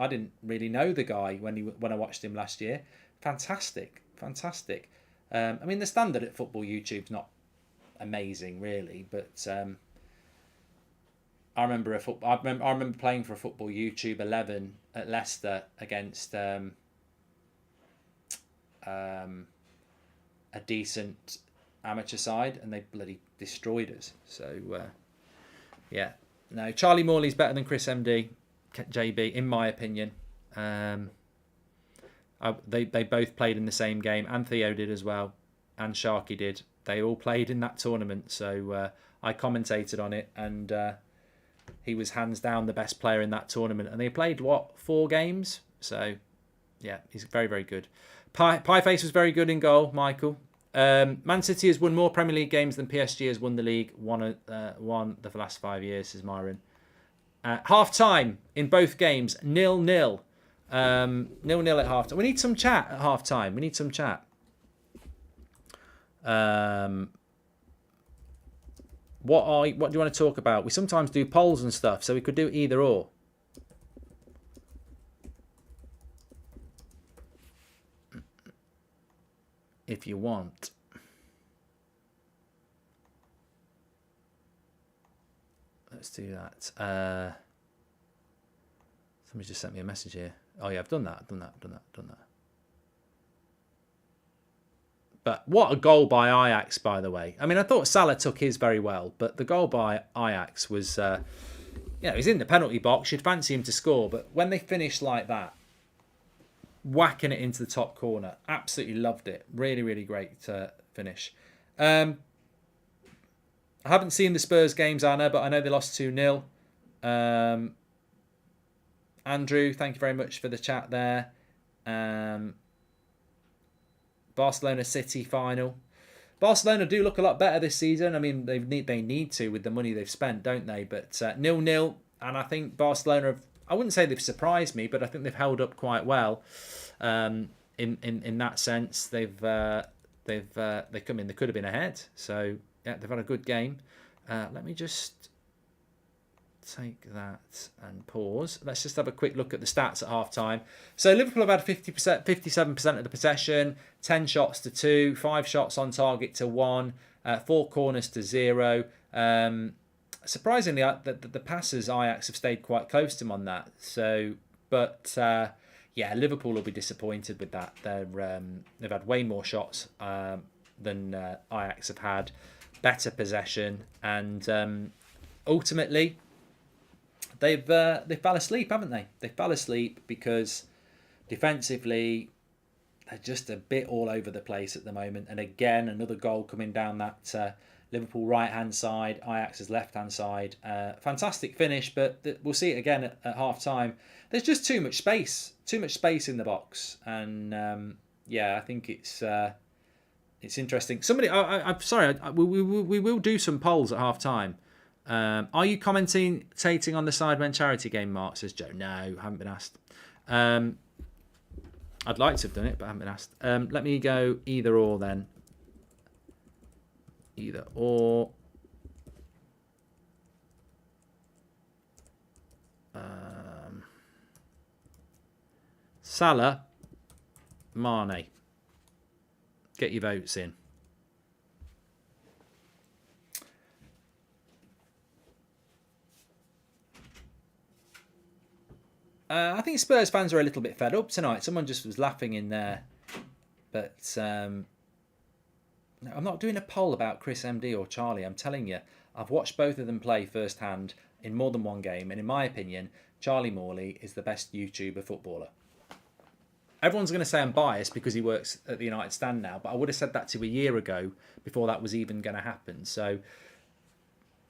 didn't really know the guy when I watched him last year. Fantastic. I mean, the standard at football YouTube's not amazing, really, but I remember playing for a football YouTube 11 at Leicester against a decent amateur side, and they bloody destroyed us. So yeah. No, Charlie Morley's better than Chris MD, JB, in my opinion. They both played in the same game, and Theo did as well, and Sharky did. They all played in that tournament, so I commentated on it, and he was hands down the best player in that tournament. And they played, 4 games? So, yeah, he's very, very good. Pieface was very good in goal, Michael. Man City has won more Premier League games than PSG has won the league, won the last 5 years, says Myron. Half time in both games, 0-0. 0-0 at half time. We need some chat at half time. What do you want to talk about? We sometimes do polls and stuff, so we could do either or. If you want. Let's do that. Somebody just sent me a message here. Oh yeah, I've done that. But what a goal by Ajax, by the way. I mean, I thought Salah took his very well, but the goal by Ajax was, he's in the penalty box. You'd fancy him to score, but when they finish like that, whacking it into the top corner, absolutely loved it. Really, really great finish. I haven't seen the Spurs games, Anna, but I know they lost 2-0. Andrew, thank you very much for the chat there. Barcelona City final. Barcelona do look a lot better this season. I mean, they need to with the money they've spent, don't they? But 0-0, and I think Barcelona have, I wouldn't say they've surprised me, but I think they've held up quite well. In that sense, they come in. They could have been ahead. So yeah, they've had a good game. Let me just take that and pause. Let's just have a quick look at the stats at half time. So Liverpool have had 57% of the possession, 10 shots to 2, 5 shots on target to 1, 4 corners to 0. Surprisingly, the passes Ajax have stayed quite close to them on that. So, but Liverpool will be disappointed with that. They've had way more shots than Ajax have had, better possession, and ultimately they fell asleep, haven't they? They fell asleep because defensively they're just a bit all over the place at the moment. And again, another goal coming down that Liverpool right-hand side, Ajax's left-hand side. Fantastic finish, but we'll see it again at half-time. There's just too much space in the box, and I think it's interesting. Somebody, I'm sorry, we will do some polls at half-time. Are you commentating on the Sidemen charity game, Mark? Says Joe. No, I haven't been asked. I'd like to have done it, but I haven't been asked. Let me go either or then. Either or. Salah, Mane. Get your votes in. I think Spurs fans are a little bit fed up tonight. Someone just was laughing in there. But I'm not doing a poll about Chris MD or Charlie. I'm telling you, I've watched both of them play firsthand in more than one game, and in my opinion, Charlie Morley is the best YouTuber footballer. Everyone's going to say I'm biased because he works at the United Stand now, but I would have said that to a year ago before that was even going to happen. So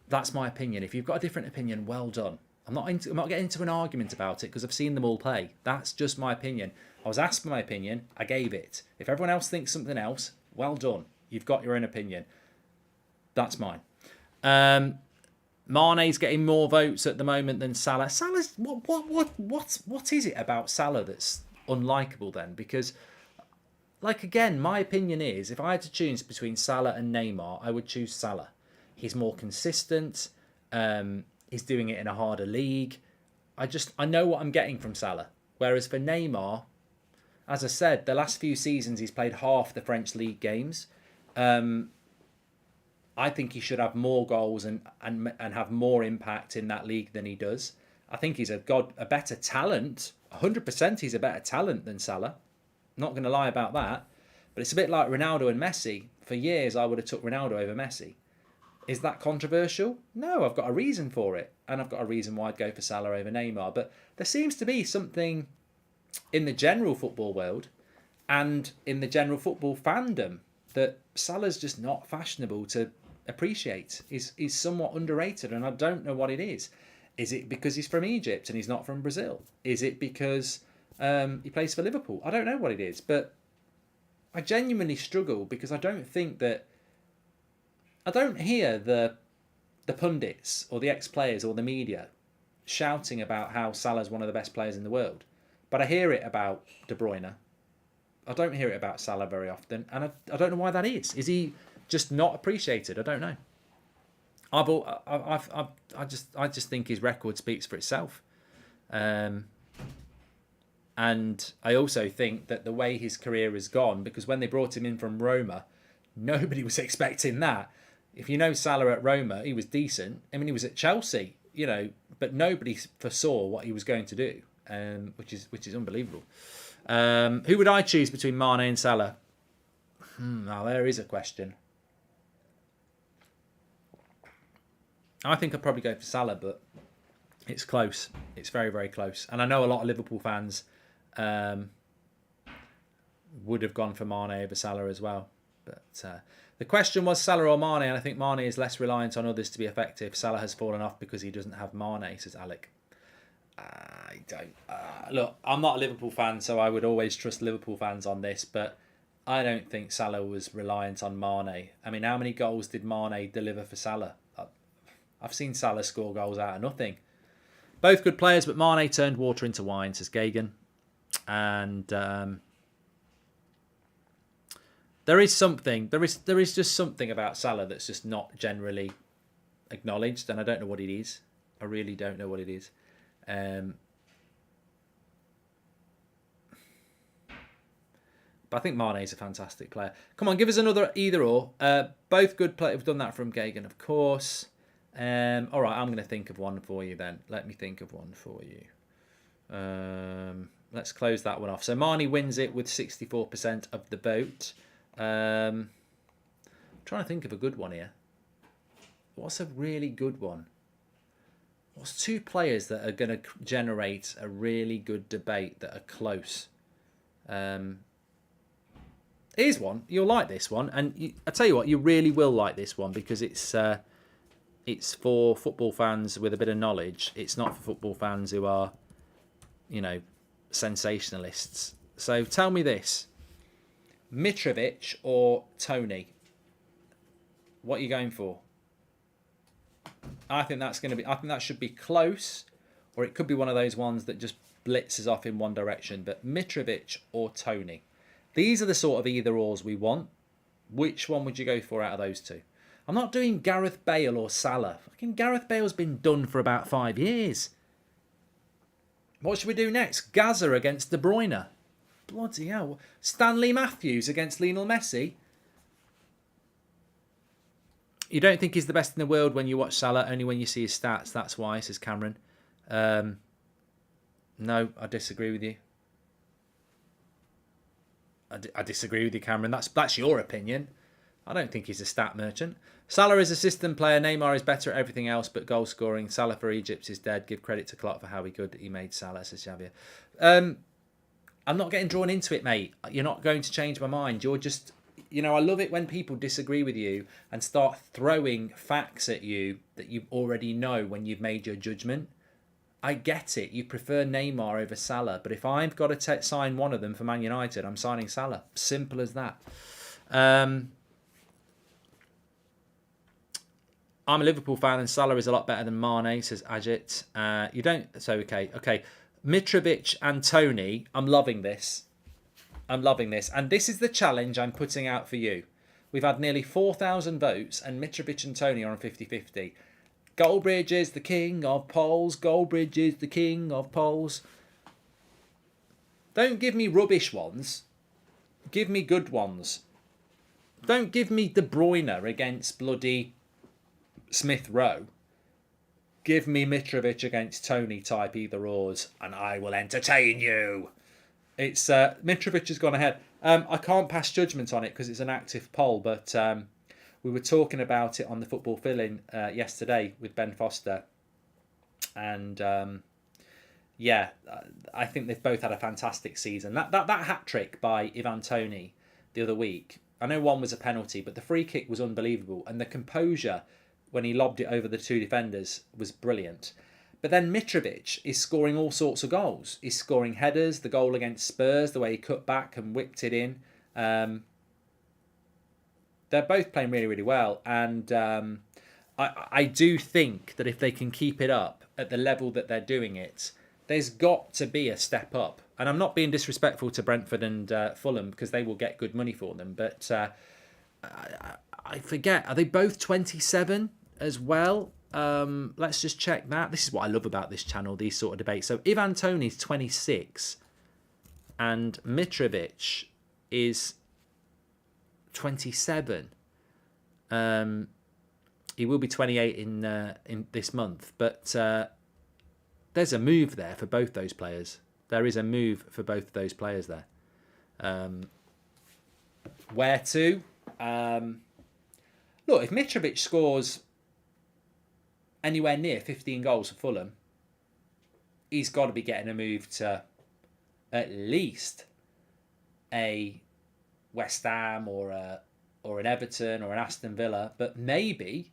that's my opinion. If you've got a different opinion, well done. I'm not getting into an argument about it because I've seen them all play. That's just my opinion. I was asked for my opinion. I gave it. If everyone else thinks something else, well done. You've got your own opinion. That's mine. Mane's getting more votes at the moment than Salah. Salah's what is it about Salah that's unlikable then? Because, like, again, my opinion is if I had to choose between Salah and Neymar, I would choose Salah. He's more consistent. He's doing it in a harder league. I know what I'm getting from Salah. Whereas for Neymar, as I said, the last few seasons he's played half the French league games. I think he should have more goals and have more impact in that league than he does. I think he's a better talent. 100% he's a better talent than Salah. Not going to lie about that. But it's a bit like Ronaldo and Messi. For years, I would have took Ronaldo over Messi. Is that controversial? No, I've got a reason for it. And I've got a reason why I'd go for Salah over Neymar. But there seems to be something in the general football world and in the general football fandom that Salah's just not fashionable to appreciate. He's somewhat underrated, and I don't know what it is. Is it because he's from Egypt and he's not from Brazil? Is it because he plays for Liverpool? I don't know what it is, but I genuinely struggle because I don't hear the pundits or the ex-players or the media shouting about how Salah's one of the best players in the world. But I hear it about De Bruyne. I don't hear it about Salah very often, and I don't know why that is. Is he just not appreciated? I don't know. I just think his record speaks for itself, and I also think that the way his career has gone, because when they brought him in from Roma, nobody was expecting that. If you know Salah at Roma, he was decent. I mean, he was at Chelsea, but nobody foresaw what he was going to do, which is unbelievable. Who would I choose between Mane and Salah? Now there is a question. I think I'd probably go for Salah, but it's close. It's very, very close. And I know a lot of Liverpool fans would have gone for Mane over Salah as well. But the question was Salah or Mane, and I think Mane is less reliant on others to be effective. Salah has fallen off because he doesn't have Mane, says Alec. I don't. Look, I'm not a Liverpool fan, so I would always trust Liverpool fans on this, but I don't think Salah was reliant on Mane. I mean, how many goals did Mane deliver for Salah? I've seen Salah score goals out of nothing. Both good players, but Mane turned water into wine, says Gagan. And there is just something about Salah that's just not generally acknowledged, and I don't know what it is. I really don't know what it is. But I think Mane is a fantastic player. Come on, give us another either or. Both good players. We've done that from Gagan, of course. All right, I'm going to think of one for you then. Let me think of one for you. Let's close that one off. So Mane wins it with 64% of the vote. I'm trying to think of a good one here. What's a really good one? What's two players that are going to generate a really good debate that are close? Here's one. You'll like this one. And I tell you what, you really will like this one because it's for football fans with a bit of knowledge. It's not for football fans who are, sensationalists. So tell me this. Mitrovic or Tony? What are you going for? I think that should be close, or it could be one of those ones that just blitzes off in one direction. But Mitrovic or Tony? These are the sort of either-ors we want. Which one would you go for out of those two? I'm not doing Gareth Bale or Salah. Fucking Gareth Bale's been done for about 5 years. What should we do next? Gaza against De Bruyne. Bloody hell. Stanley Matthews against Lionel Messi. You don't think he's the best in the world when you watch Salah, only when you see his stats. That's why, says Cameron. No, I disagree with you. I disagree with you, Cameron. That's your opinion. I don't think he's a stat merchant. Salah is a system player. Neymar is better at everything else but goal scoring. Salah for Egypt is dead. Give credit to Klopp for how good he made Salah, says Xavier. I'm not getting drawn into it, mate. You're not going to change my mind. You're just, I love it when people disagree with you and start throwing facts at you that you already know when you've made your judgment. I get it. You prefer Neymar over Salah. But if I've got to sign one of them for Man United, I'm signing Salah. Simple as that. I'm a Liverpool fan and Salah is a lot better than Mane, says Ajit. You don't... So, okay. Mitrovic and Tony, I'm loving this. And this is the challenge I'm putting out for you. We've had nearly 4,000 votes and Mitrovic and Tony are on 50-50. Goldbridge is the king of polls. Goldbridge is the king of polls. Don't give me rubbish ones. Give me good ones. Don't give me De Bruyne against bloody Smith Rowe. Give me Mitrovic against Tony type either ors and I will entertain you. It's Mitrovic has gone ahead. I can't pass judgment on it because it's an active poll, but we were talking about it on the Football Fill-In yesterday with Ben Foster. And I think they've both had a fantastic season. That hat-trick by Ivan Toney the other week, I know one was a penalty, but the free kick was unbelievable. And the composure when he lobbed it over the two defenders was brilliant. But then Mitrovic is scoring all sorts of goals. He's scoring headers, the goal against Spurs, the way he cut back and whipped it in. They're both playing really, really well. And I do think that if they can keep it up at the level that they're doing it, there's got to be a step up. And I'm not being disrespectful to Brentford and Fulham because they will get good money for them. But I forget, are they both 27 as well? Let's just check that. This is what I love about this channel, these sort of debates. So Ivan Toney's 26 and Mitrovic is 27. He will be 28 in this month, but there's a move there for both those players. There is a move for both of those players there. Where to? Look, if Mitrovic scores anywhere near 15 goals for Fulham, he's got to be getting a move to at least a West Ham or an Everton or an Aston Villa, but maybe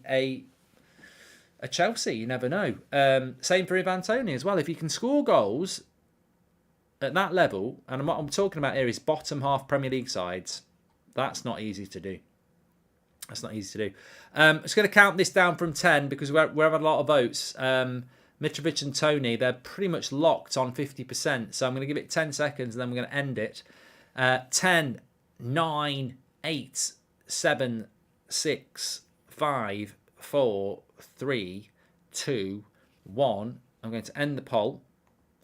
a Chelsea. You never know. Same for Ivan Toney as well. If he can score goals at that level, and what I'm talking about here is bottom half Premier League sides, that's not easy to do. I'm just going to count this down from 10 because we're having a lot of votes. Mitrovic and Tony, they're pretty much locked on 50%. So I'm going to give it 10 seconds and then we're going to end it. 10, 9, 8, 7, 6, 5, 4, 3, 2, 1. I'm going to end the poll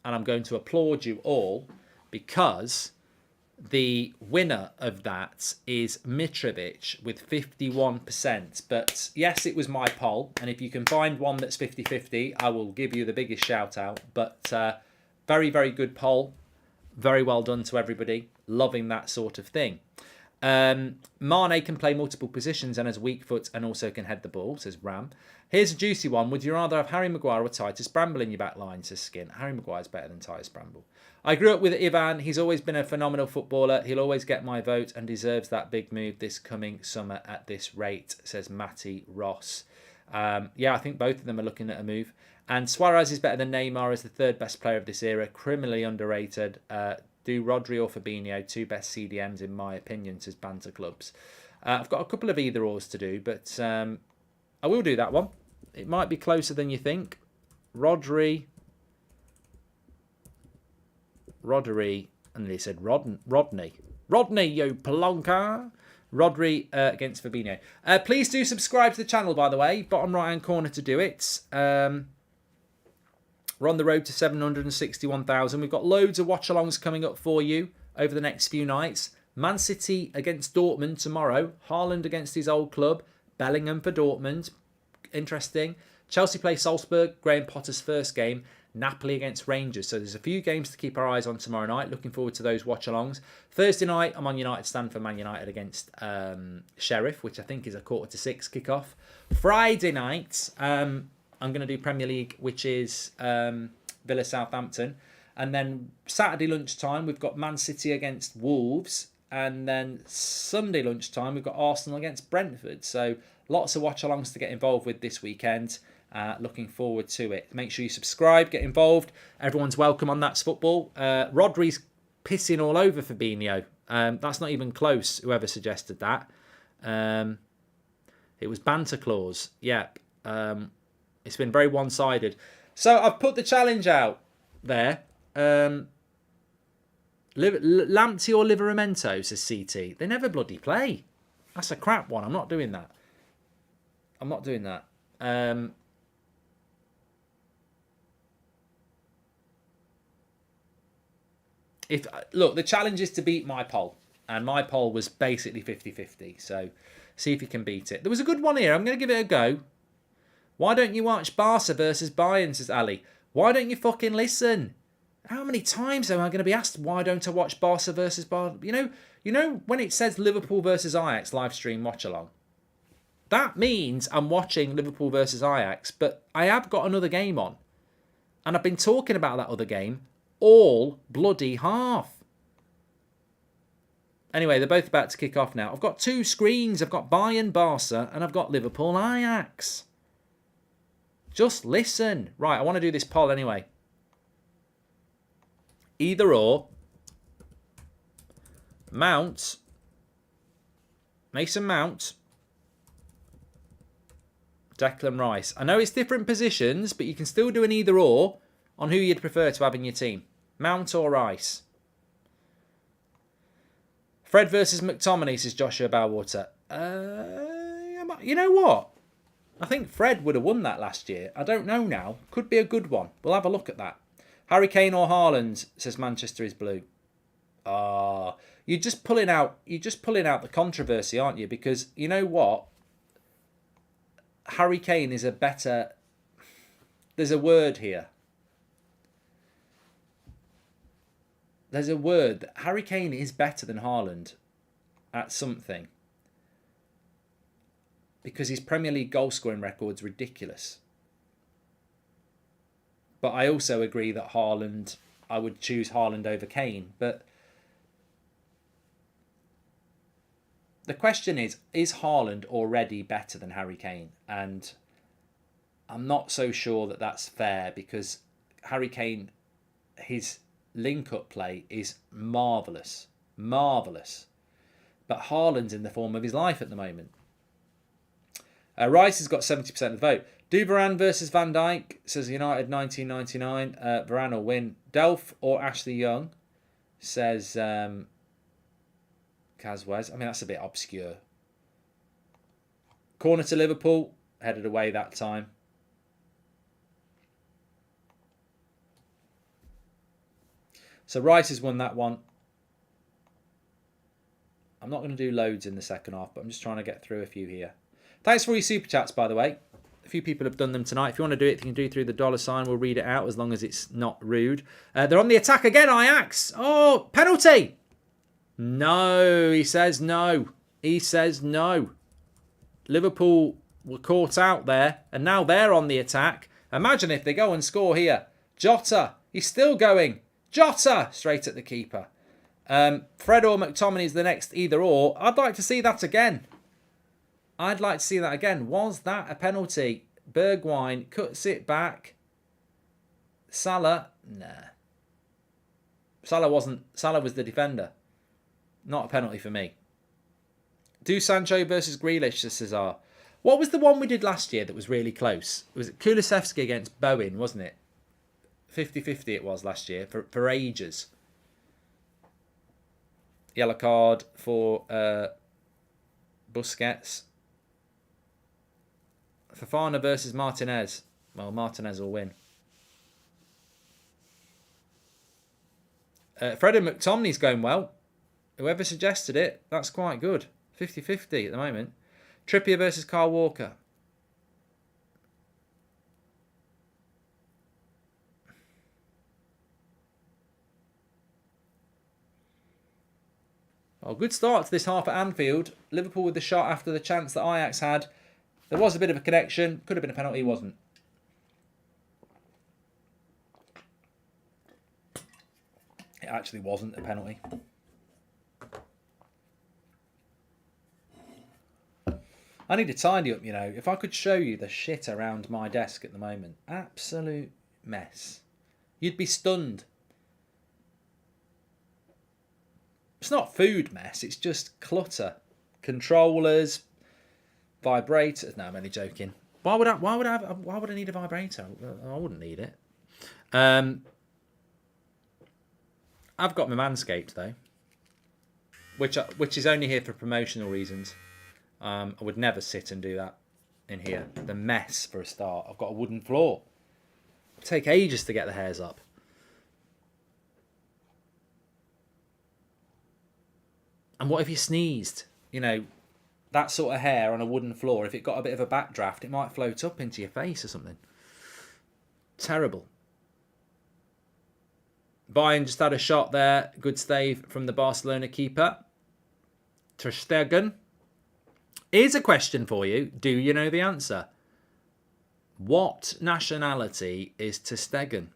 and I'm going to applaud you all because the winner of that is Mitrovic with 51%. But yes, it was my poll. And if you can find one that's 50-50, I will give you the biggest shout out. But very, very good poll. Very well done to everybody. Loving that sort of thing. Mane can play multiple positions and has a weak foot and also can head the ball, says Ram. Here's a juicy one. Would you rather have Harry Maguire or Titus Bramble in your back line, says Skin? Harry Maguire's better than Titus Bramble. I grew up with Ivan. He's always been a phenomenal footballer. He'll always get my vote and deserves that big move this coming summer at this rate, says Matty Ross. I think both of them are looking at a move. And Suarez is better than Neymar as the third best player of this era. Criminally underrated. Do Rodri or Fabinho, two best CDMs in my opinion, says Banter Clubs. I've got a couple of either-ors to do, but I will do that one. It might be closer than you think. Rodri, and they said Rodney, you plonker. Rodri against Fabinho. Please do subscribe to the channel, by the way. Bottom right-hand corner to do it. We're on the road to 761,000. We've got loads of watch-alongs coming up for you over the next few nights. Man City against Dortmund tomorrow. Haaland against his old club. Bellingham for Dortmund. Interesting. Chelsea play Salzburg, Graham Potter's first game. Napoli against Rangers. So there's a few games to keep our eyes on tomorrow night. Looking forward to those watch-alongs. Thursday night, I'm on United stand for Man United against Sheriff, which I think is a 5:45 kickoff. Friday night, I'm going to do Premier League, which is Villa Southampton. And then Saturday lunchtime, we've got Man City against Wolves. And then Sunday lunchtime, we've got Arsenal against Brentford. So lots of watch-alongs to get involved with this weekend. Looking forward to it. Make sure you subscribe, get involved. Everyone's welcome on That's Football. Rodri's pissing all over Fabinho. That's not even close, whoever suggested that. It was banter clause. Yep. It's been very one-sided. So I've put the challenge out there. Lamptey or Liveramento, says CT. They never bloody play. That's a crap one. I'm not doing that. Look, the challenge is to beat my poll. And my poll was basically 50-50. So see if you can beat it. There was a good one here. I'm going to give it a go. Why don't you watch Barca versus Bayern, says Ali. Why don't you fucking listen? How many times am I going to be asked, why don't I watch Barca versus Bayern? You know when it says Liverpool versus Ajax live stream watch along? That means I'm watching Liverpool versus Ajax, but I have got another game on. And I've been talking about that other game all bloody half. Anyway, they're both about to kick off now. I've got two screens. I've got Bayern Barca and I've got Liverpool Ajax. Just listen. Right, I want to do this poll anyway. Either or. Mount. Mason Mount. Declan Rice. I know it's different positions, but you can still do an either or on who you'd prefer to have in your team. Mount or Rice. Fred versus McTominay, says Joshua Bowwater. You know what? I think Fred would have won that last year. I don't know now. Could be a good one. We'll have a look at that. Harry Kane or Haaland, says Manchester is blue. You're just pulling out the controversy, aren't you? Because you know what? Harry Kane is a better... There's a word here. There's a word. Harry Kane is better than Haaland at something. Because his Premier League goal scoring record's ridiculous. But I also agree that Haaland, I would choose Haaland over Kane. But the question is Haaland already better than Harry Kane? And I'm not so sure that that's fair because Harry Kane, his link-up play is marvellous. Marvellous. But Haaland's in the form of his life at the moment. Rice has got 70% of the vote. Do Varane versus Van Dijk, says United 1999. Varane will win. Delph or Ashley Young, says Caswez. I mean, that's a bit obscure. Corner to Liverpool. Headed away that time. So Rice has won that one. I'm not going to do loads in the second half, but I'm just trying to get through a few here. Thanks for all your super chats, by the way. A few people have done them tonight. If you want to do it, you can do it through the $sign. We'll read it out as long as it's not rude. They're on the attack again, Ajax. Oh, penalty. No, he says no. He says no. Liverpool were caught out there, and now they're on the attack. Imagine if they go and score here. Jota, he's still going. Jota, straight at the keeper. Fred or McTominay is the next either or. I'd like to see that again. Was that a penalty? Bergwijn cuts it back. Salah, nah. Salah was the defender. Not a penalty for me. Do Sancho versus Grealish, says Cesar. What was the one we did last year that was really close? Was it Kulusevski against Bowen, wasn't it? 50-50 it was last year for ages. Yellow card for Busquets. Fofana versus Martinez. Well, Martinez will win. Fred and McTominay's going well. Whoever suggested it, that's quite good. 50-50 at the moment. Trippier versus Kyle Walker. Oh, good start to this half at Anfield. Liverpool with the shot after the chance that Ajax had. There was a bit of a connection. Could have been a penalty, wasn't. It actually wasn't a penalty. I need to tidy up, you know. If I could show you the shit around my desk at the moment. Absolute mess. You'd be stunned. It's not food mess. It's just clutter. Controllers, vibrators. No, I'm only joking. Why would I need a vibrator? I wouldn't need it. I've got my Manscaped though, which is only here for promotional reasons. I would never sit and do that in here. The mess for a start. I've got a wooden floor. It'll take ages to get the hairs up. And what if you sneezed? You know, that sort of hair on a wooden floor, if it got a bit of a backdraft, it might float up into your face or something. Terrible. Bayern just had a shot there. Good save from the Barcelona keeper. Ter Stegen. Here's a question for you. Do you know the answer? What nationality is Ter Stegen?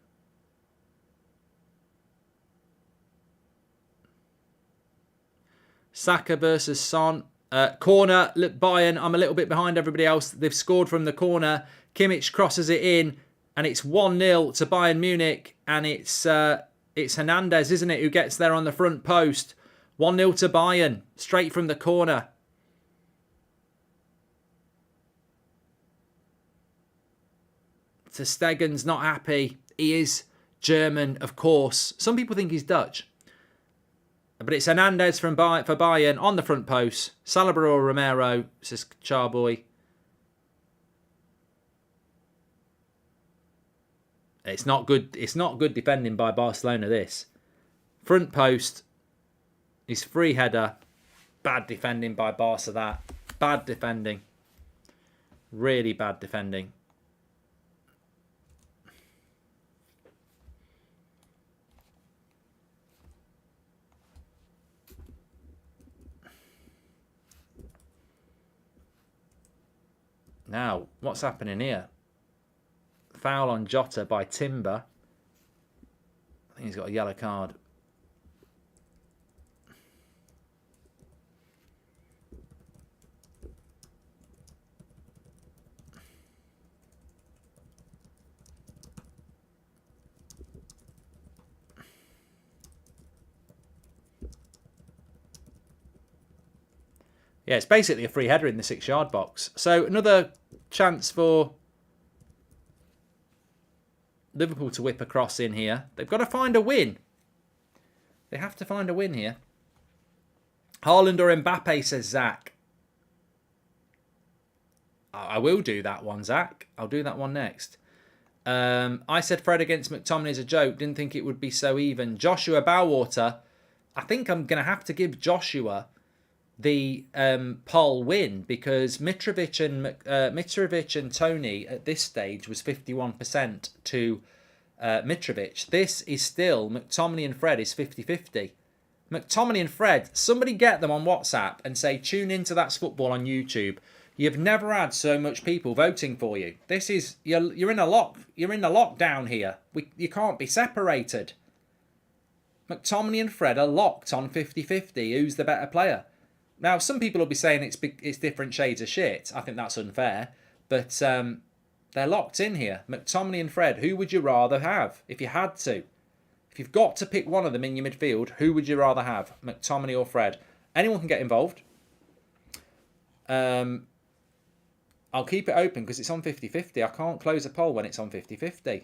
Saka versus Son. Corner, Bayern. I'm a little bit behind everybody else. They've scored from the corner. Kimmich crosses it in. And it's 1-0 to Bayern Munich. And it's Hernandez, isn't it, who gets there on the front post. 1-0 to Bayern. Straight from the corner. Ter Stegen's not happy. He is German, of course. Some people think he's Dutch. But it's Hernandez for Bayern on the front post. Salah or Romero, says Charboy. It's not good. It's not good defending by Barcelona, this. Front post. His free header. Bad defending by Barca, that. Bad defending. Really bad defending. Now, what's happening here? Foul on Jota by Timber. I think he's got a yellow card. Yeah, it's basically a free header in the 6-yard box. So another chance for Liverpool to whip across in here. They've got to find a win. They have to find a win here. Haaland or Mbappe, says Zach. I will do that one, Zach. I'll do that one next. I said Fred against McTominay is a joke. Didn't think it would be so even. Joshua Bowater. I think I'm going to have to give Joshua the poll win, because Mitrovic and Tony at this stage was 51% to Mitrovic. This is still McTominay and Fred is 50-50. McTominay and Fred, somebody get them on WhatsApp and say tune into That's Football on YouTube. You've never had so much people voting for you. This is you're in a lockdown here. You can't be separated. McTominay and Fred are locked on 50-50. Who's the better player? Now, some people will be saying it's different shades of shit. I think that's unfair. But they're locked in here. McTominay and Fred, who would you rather have if you had to? If you've got to pick one of them in your midfield, who would you rather have? McTominay or Fred? Anyone can get involved. I'll keep it open because it's on 50-50. I can't close a poll when it's on 50-50.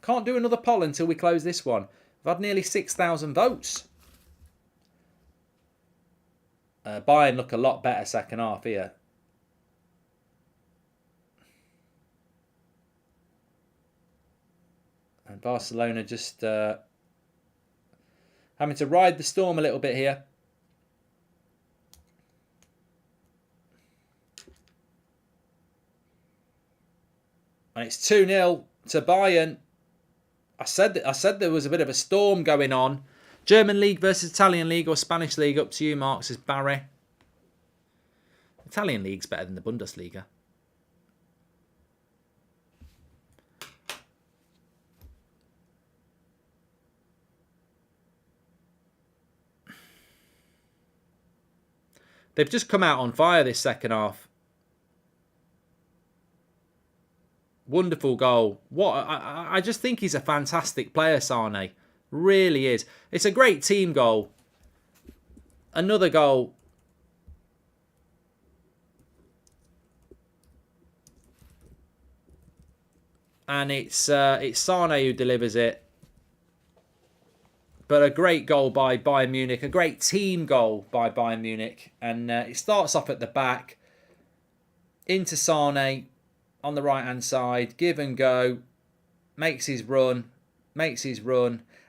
Can't do another poll until we close this one. I've had nearly 6,000 votes. Bayern look a lot better second half here. And Barcelona just having to ride the storm a little bit here. And it's 2-0 to Bayern. I said there was a bit of a storm going on. German League versus Italian League or Spanish League, up to you, Mark, says Barry. Italian League's better than the Bundesliga. They've just come out on fire this second half. Wonderful goal. I just think he's a fantastic player, Sane. Really is. It's a great team goal. Another goal. And it's Sane who delivers it. But a great goal by Bayern Munich. A great team goal by Bayern Munich. And it starts off at the back. Into Sane on the right-hand side. Give and go. Makes his run.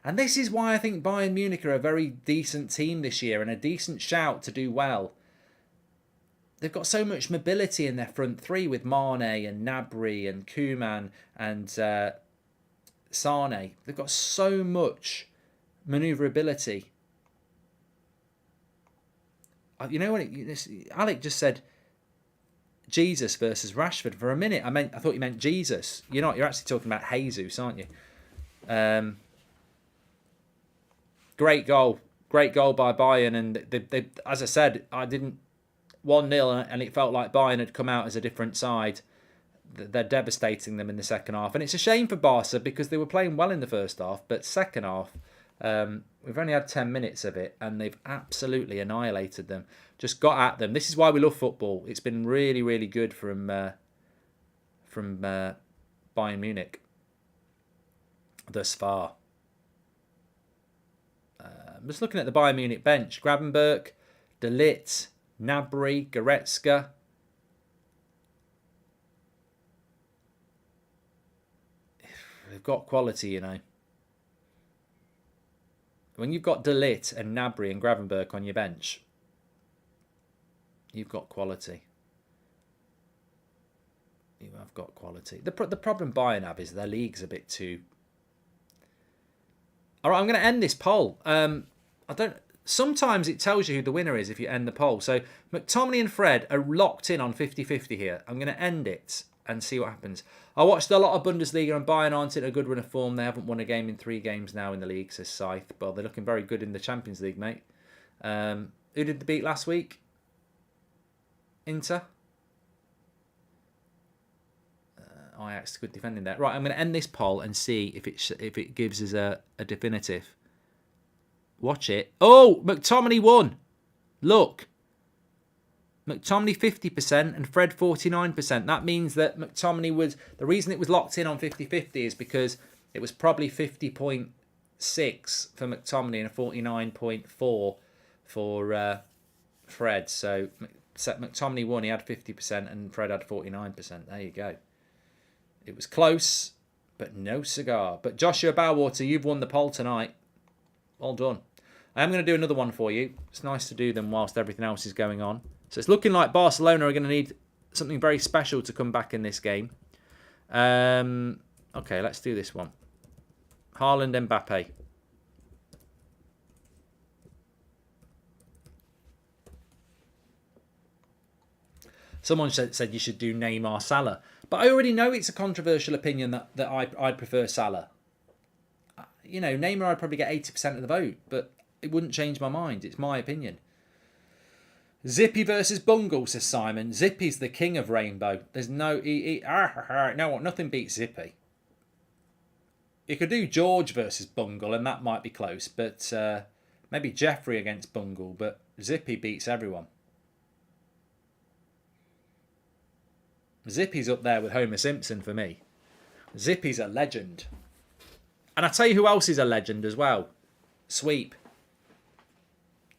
And this is why I think Bayern Munich are a very decent team this year. And a decent shout to do well. They've got so much mobility in their front three with Mane and Gnabry and Koeman and Sane. They've got so much manoeuvrability. You know what? Alec just said Jesus versus Rashford. For a minute, I thought you meant Jesus. You're not. You're actually talking about Jesus, aren't you? Great goal by Bayern, and they as I said, I didn't 1-0, and it felt like Bayern had come out as a different side. They're devastating them in the second half, and it's a shame for Barca because they were playing well in the first half, but second half. We've only had 10 minutes of it and they've absolutely annihilated them. Just got at them. This is why we love football. It's been really, really good from Bayern Munich thus far. I'm just looking at the Bayern Munich bench. Gravenberch, De Ligt, Gnabry, Goretzka. They've got quality, you know. When you've got De Ligt and Gnabry and Gravenberch on your bench, you've got quality. You have got quality. The problem Bayern have is their league's a bit too... All right, I'm going to end this poll. Sometimes it tells you who the winner is if you end the poll. So McTominay and Fred are locked in on 50-50 here. I'm going to end it and see what happens. I watched a lot of Bundesliga and Bayern aren't in a good run of form. They haven't won a game in 3 games now in the league, says Scythe. Well, they're looking very good in the Champions League, mate. Who did they beat last week? Inter? Ajax, good defending there. Right, I'm going to end this poll and see if it gives us a definitive. Watch it. Oh, McTominay won. Look. McTominay 50% and Fred 49%. That means that McTominay was... The reason it was locked in on 50-50 is because it was probably 50.6 for McTominay and 49.4 for Fred. So McTominay won. He had 50% and Fred had 49%. There you go. It was close, but no cigar. But Joshua Bowwater, you've won the poll tonight. Well done. I am going to do another one for you. It's nice to do them whilst everything else is going on. So it's looking like Barcelona are going to need something very special to come back in this game. Okay, let's do this one. Haaland, Mbappe. Someone said you should do Neymar, Salah. But I already know it's a controversial opinion that I'd prefer Salah. You know, Neymar I'd probably get 80% of the vote, but it wouldn't change my mind. It's my opinion. Zippy versus Bungle, says Simon. Zippy's the king of Rainbow. There's nothing beats Zippy. You could do George versus Bungle, and that might be close, but maybe Jeffrey against Bungle, but Zippy beats everyone. Zippy's up there with Homer Simpson for me. Zippy's a legend. And I tell you who else is a legend as well. Sweep.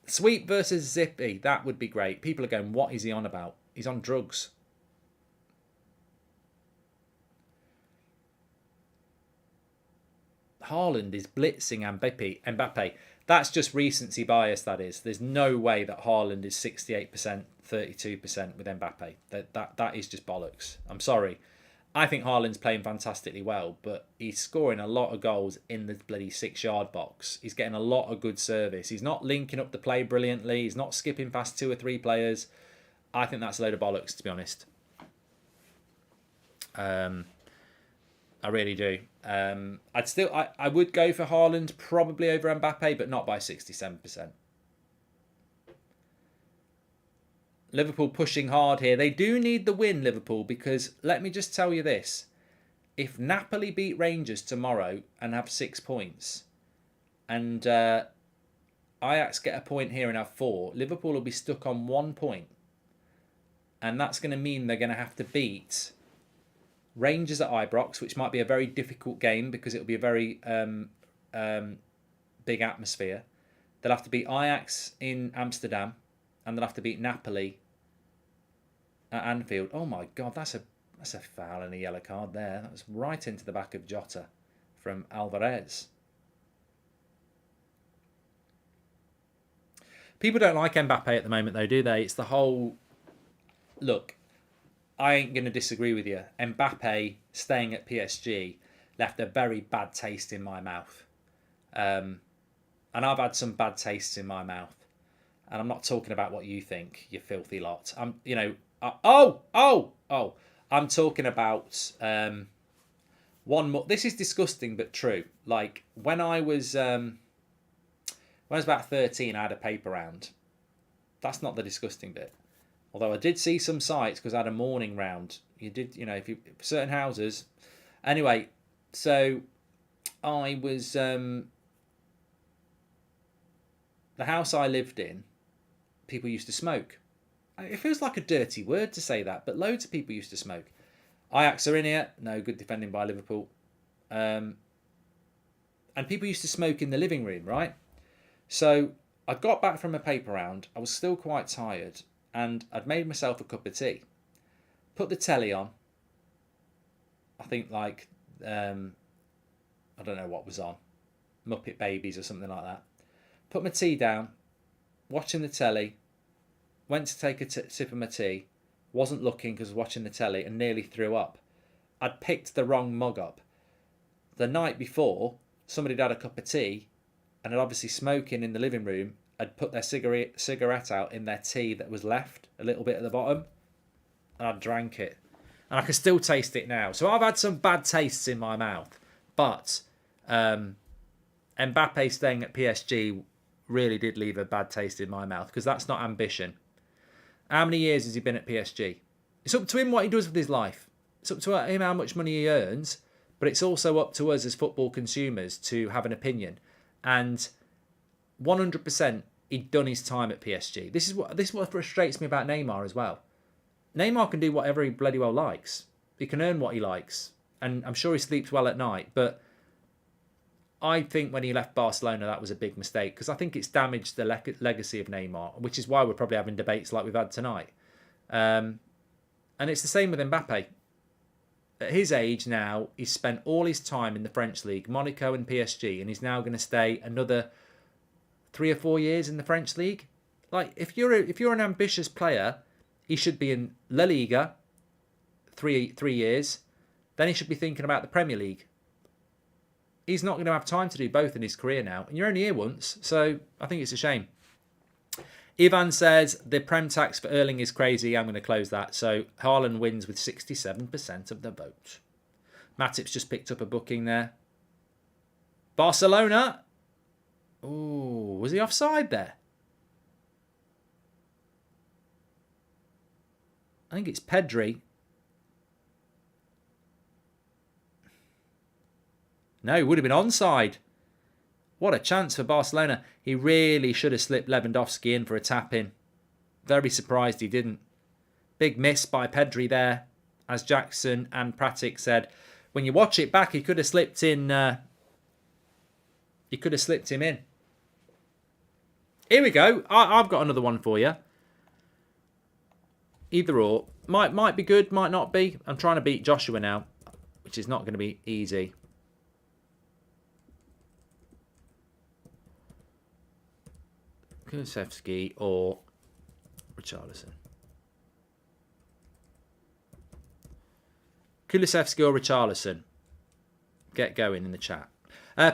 Sweep versus Zippy. That would be great. People are going, what is he on about? He's on drugs. Haaland is blitzing Mbappe. That's just recency bias, that is. There's no way that Haaland is 68%, 32% with Mbappe. That is just bollocks. I'm sorry. I think Haaland's playing fantastically well, but he's scoring a lot of goals in the bloody 6-yard box. He's getting a lot of good service. He's not linking up the play brilliantly. He's not skipping past 2 or 3 players. I think that's a load of bollocks, to be honest. I really do. I would go for Haaland probably over Mbappe, but not by 67%. Liverpool pushing hard here. They do need the win, Liverpool, because let me just tell you this. If Napoli beat Rangers tomorrow and have 6 points, and Ajax get a point here and have 4, Liverpool will be stuck on 1 point. And that's going to mean they're going to have to beat Rangers at Ibrox, which might be a very difficult game because it'll be a very big atmosphere. They'll have to beat Ajax in Amsterdam, and they'll have to beat Napoli at Anfield. Oh my God, that's a foul and a yellow card there. That was right into the back of Jota from Alvarez. People don't like Mbappe at the moment though, do they? It's the whole... Look, I ain't going to disagree with you. Mbappe staying at PSG left a very bad taste in my mouth. And I've had some bad tastes in my mouth. And I'm not talking about what you think, you filthy lot. I'm talking about one more. This is disgusting but true. Like when I was about 13, I had a paper round. That's not the disgusting bit. Although I did see some sites because I had a morning round. You did, if you certain houses. Anyway, so I was the house I lived in. People used to smoke. It feels like a dirty word to say that, but loads of people used to smoke. Ajax are in here. No, good defending by Liverpool. And people used to smoke in the living room, right? So I got back from a paper round. I was still quite tired. And I'd made myself a cup of tea. Put the telly on. I think like, I don't know what was on. Muppet Babies or something like that. Put my tea down. Watching the telly. Went to take a sip of my tea. Wasn't looking because I was watching the telly and nearly threw up. I'd picked the wrong mug up. The night before, somebody had had a cup of tea and had obviously smoking in the living room. Had put their cigarette out in their tea that was left, a little bit at the bottom, and I drank it. And I can still taste it now. So I've had some bad tastes in my mouth. But Mbappe staying at PSG really did leave a bad taste in my mouth because that's not ambition. How many years has he been at PSG? It's up to him what he does with his life. It's up to him how much money he earns, but it's also up to us as football consumers to have an opinion. And 100% he'd done his time at PSG. This is what frustrates me about Neymar as well. Neymar can do whatever he bloody well likes. He can earn what he likes. And I'm sure he sleeps well at night. But I think when he left Barcelona, that was a big mistake. Because I think it's damaged the legacy of Neymar. Which is why we're probably having debates like we've had tonight. And it's the same with Mbappe. At his age now, he's spent all his time in the French league, Monaco and PSG. And he's now going to stay another 3 or 4 years in the French league. Like if you're an ambitious player, he should be in La Liga 3 years. Then he should be thinking about the Premier League. He's not going to have time to do both in his career now. And you're only here once, so I think it's a shame. Ivan says the Prem tax for Erling is crazy. I'm going to close that. So Haaland wins with 67% of the vote. Matip's just picked up a booking there. Barcelona. Oh, was he offside there? I think it's Pedri. No, he would have been onside. What a chance for Barcelona. He really should have slipped Lewandowski in for a tap-in. Very surprised he didn't. Big miss by Pedri there. As Jackson and Pratic said, when you watch it back, he could have slipped in. He could have slipped him in. Here we go. I've got another one for you. Either or. Might be good, might not be. I'm trying to beat Joshua now, which is not going to be easy. Kulusevski or Richarlison. Kulusevski or Richarlison? Get going in the chat.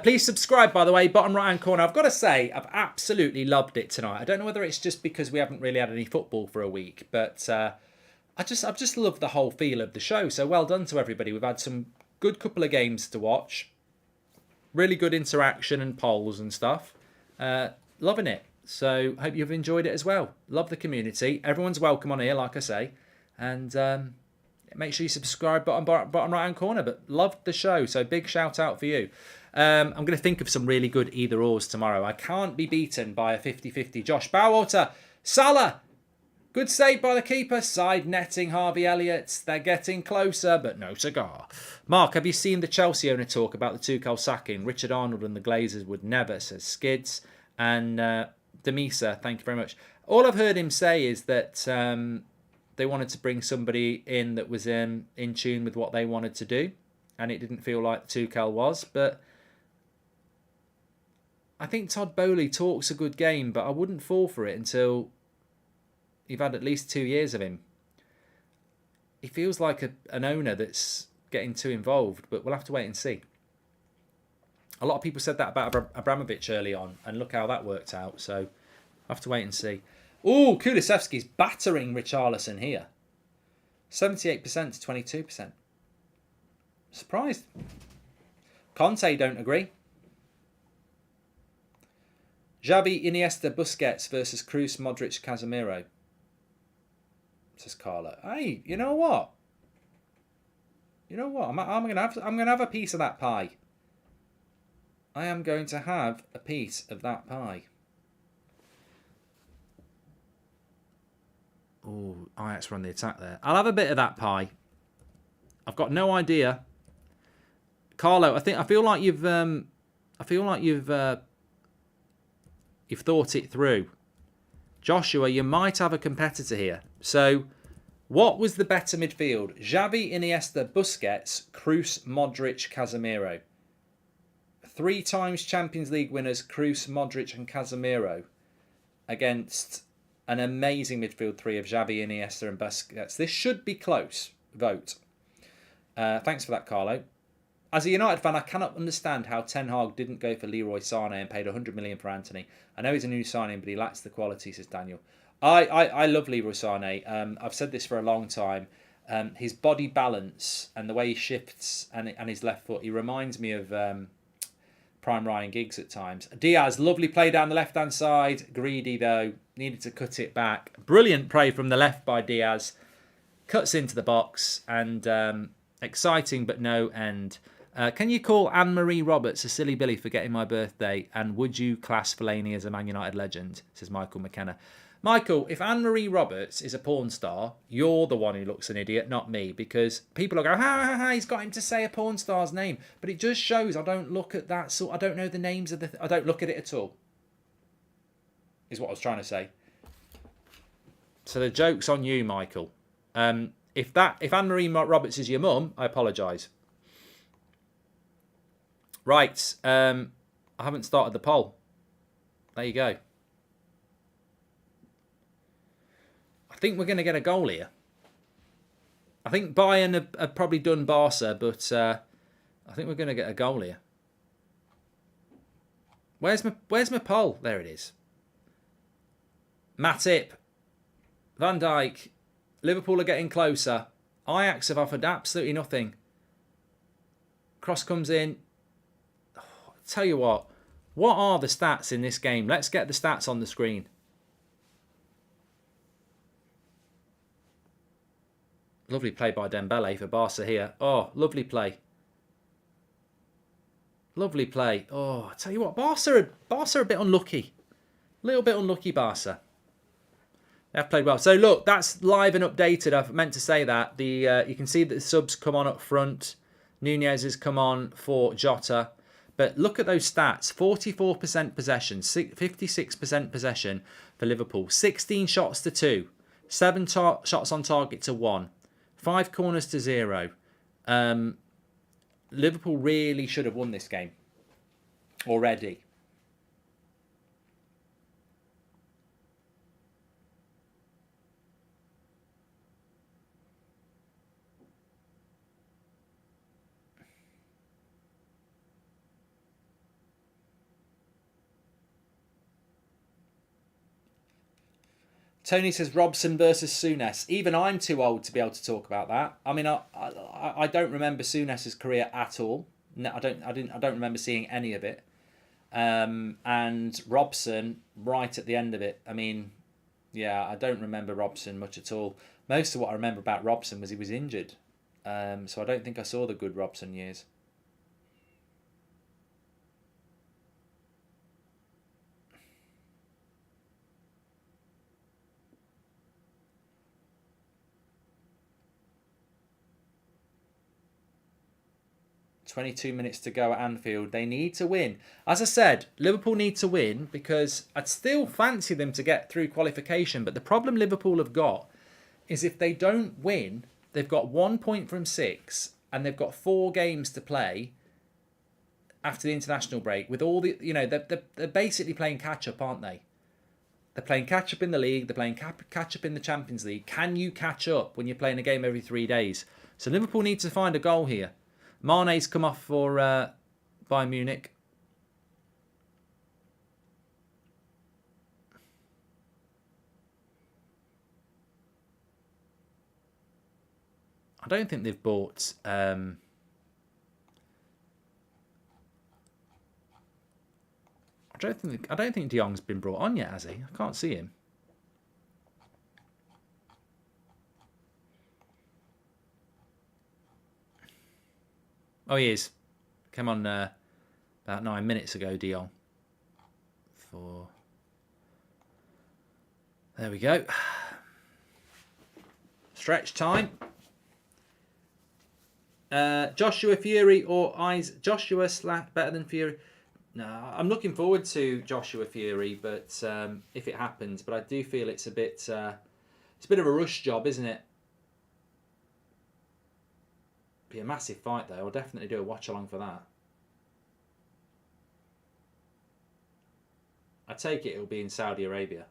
Please subscribe, by the way, bottom right-hand corner. I've got to say, I've absolutely loved it tonight. I don't know whether it's just because we haven't really had any football for a week, but I've just loved the whole feel of the show. So well done to everybody. We've had some good couple of games to watch. Really good interaction and polls and stuff. Loving it. So hope you've enjoyed it as well. Love the community. Everyone's welcome on here, like I say. And make sure you subscribe, bottom right-hand corner. But loved the show, so big shout out for you. I'm going to think of some really good either-ors tomorrow. I can't be beaten by a 50-50. Josh Bowater. Salah. Good save by the keeper. Side netting Harvey Elliott. They're getting closer, but no cigar. Mark, have you seen the Chelsea owner talk about the Tuchel sacking? Richard Arnold and the Glazers would never, says Skids. And Demisa, thank you very much. All I've heard him say is that they wanted to bring somebody in that was in tune with what they wanted to do. And it didn't feel like Tuchel was. But I think Todd Boehly talks a good game, but I wouldn't fall for it until you've had at least 2 years of him. He feels like an owner that's getting too involved, but we'll have to wait and see. A lot of people said that about Abramovich early on, and look how that worked out. So we'll have to wait and see. Oh, Kulusevski's battering Richarlison here. 78% to 22%. Surprised. Conte don't agree. Xavi, Iniesta, Busquets versus Kroos, Modric, Casemiro. Says Carla. Hey, you know what? You know what? I'm gonna have a piece of that pie. I am going to have a piece of that pie. Oh, Ajax run the attack there. I'll have a bit of that pie. I've got no idea. Carlo, I feel like you've thought it through. Joshua, you might have a competitor here. So, what was the better midfield? Xavi, Iniesta, Busquets, Kroos, Modric, Casemiro. 3 times Champions League winners, Kroos, Modric and Casemiro, against an amazing midfield 3 of Xavi, Iniesta and Busquets. This should be close. Vote. Thanks for that, Carlo. As a United fan, I cannot understand how Ten Hag didn't go for Leroy Sané and paid 100 million for Anthony. I know he's a new signing, but he lacks the quality, says Daniel. I love Leroy Sané. I've said this for a long time. His body balance and the way he shifts and his left foot, he reminds me of prime Ryan Giggs at times. Diaz, lovely play down the left-hand side. Greedy, though. Needed to cut it back. Brilliant play from the left by Diaz. Cuts into the box and exciting but no end. Can you call Anne-Marie Roberts a silly Billy for getting my birthday? And would you class Fellaini as a Man United legend? Says Michael McKenna. Michael, if Anne-Marie Roberts is a porn star, you're the one who looks an idiot, not me. Because people will go, ha, he's got him to say a porn star's name. But it just shows I don't look at that sort. I don't know the names of I don't look at it at all. Is what I was trying to say. So the joke's on you, Michael. If Anne-Marie Roberts is your mum, I apologise. Right, I haven't started the poll. There you go. I think we're going to get a goal here. I think Bayern have probably done Barca, but I think we're going to get a goal here. Where's my poll? There it is. Matip, Van Dijk, Liverpool are getting closer. Ajax have offered absolutely nothing. Cross comes in. Tell you what are the stats in this game? Let's get the stats on the screen. Lovely play by Dembele for Barca here. Oh, lovely play. Lovely play. Oh, I tell you what, Barca are a bit unlucky. A little bit unlucky, Barca. They've played well. So look, that's live and updated. I've meant to say that. You can see that the subs come on up front. Nunez has come on for Jota. But look at those stats. 44% possession, 56% possession for Liverpool. 16 shots to 2. 7 shots on target to 1. 5 corners to 0. Liverpool really should have won this game already. Tony says Robson versus Souness. Even I'm too old to be able to talk about that. I mean, I don't remember Souness's career at all. No, I don't remember seeing any of it. And Robson right at the end of it. I mean, yeah, I don't remember Robson much at all. Most of what I remember about Robson was he was injured. So I don't think I saw the good Robson years. "22 minutes to go at Anfield. They need to win." As I said, Liverpool need to win because I'd still fancy them to get through qualification. But the problem Liverpool have got is if they don't win, they've got 1 point from 6 and they've got 4 games to play after the international break. With all the, they're basically playing catch up, aren't they? They're playing catch up in the league. They're playing catch up in the Champions League. Can you catch up when you're playing a game every 3 days? So Liverpool need to find a goal here. Mane's come off for Bayern Munich. I don't think they've bought. I don't think De Jong's been brought on yet, has he? I can't see him. Oh, he is. Came on about 9 minutes ago, De Jong. There we go. Stretch time. Joshua Fury or Joshua better than Fury? No, I'm looking forward to Joshua Fury, but if it happens, but I do feel it's a bit of a rush job, isn't it? Be a massive fight though. I'll definitely do a watch along for that. I take it'll be in Saudi Arabia.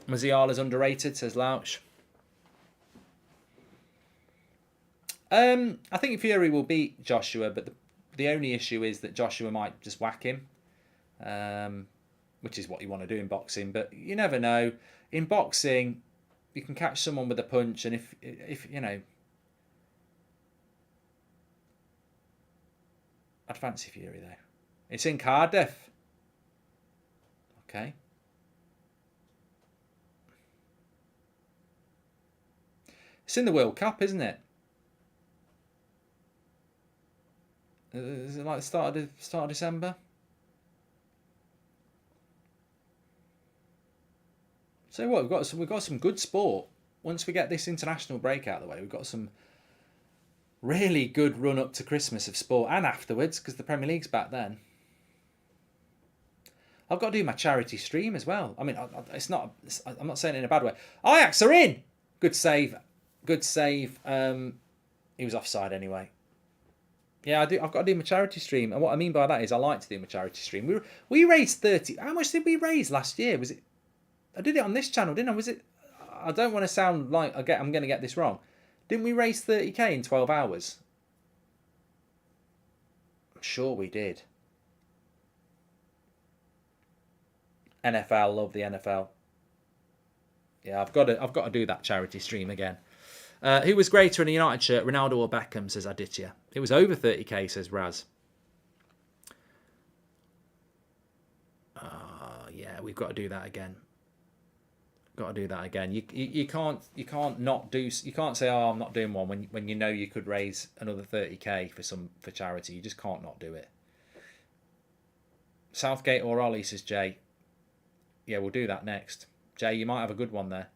Musiala's underrated, says Louch. I think Fury will beat Joshua, but the only issue is that Joshua might just whack him, which is what you want to do in boxing. But you never know. In boxing, you can catch someone with a punch, and if you know, I'd fancy Fury though. It's in Cardiff. Okay. It's in the World Cup, isn't it? Is it like the start of December? So what, we've got some good sport. Once we get this international break out of the way, we've got some really good run up to Christmas of sport and afterwards because the Premier League's back then. I've got to do my charity stream as well. I mean, I'm not saying it in a bad way. Ajax are in. Good save. Good save. He was offside anyway. Yeah, I've got to do my charity stream, and what I mean by that is I like to do my charity stream. We raised 30. How much did we raise last year? Was it? I did it on this channel, didn't I? Was it? I don't want to sound like I'm going to get this wrong. Didn't we raise 30k in 12 hours? I'm sure we did. NFL, love the NFL. Yeah, I've got to do that charity stream again. Who was greater in a United shirt, Ronaldo or Beckham, says Aditya. It was over 30k, says Raz. Yeah, we've got to do that again. Got to do that again. You can't say, oh, I'm not doing one when you know you could raise another 30k for charity. You just can't not do it. Southgate or Ollie, says Jay. Yeah, we'll do that next. Jay, you might have a good one there.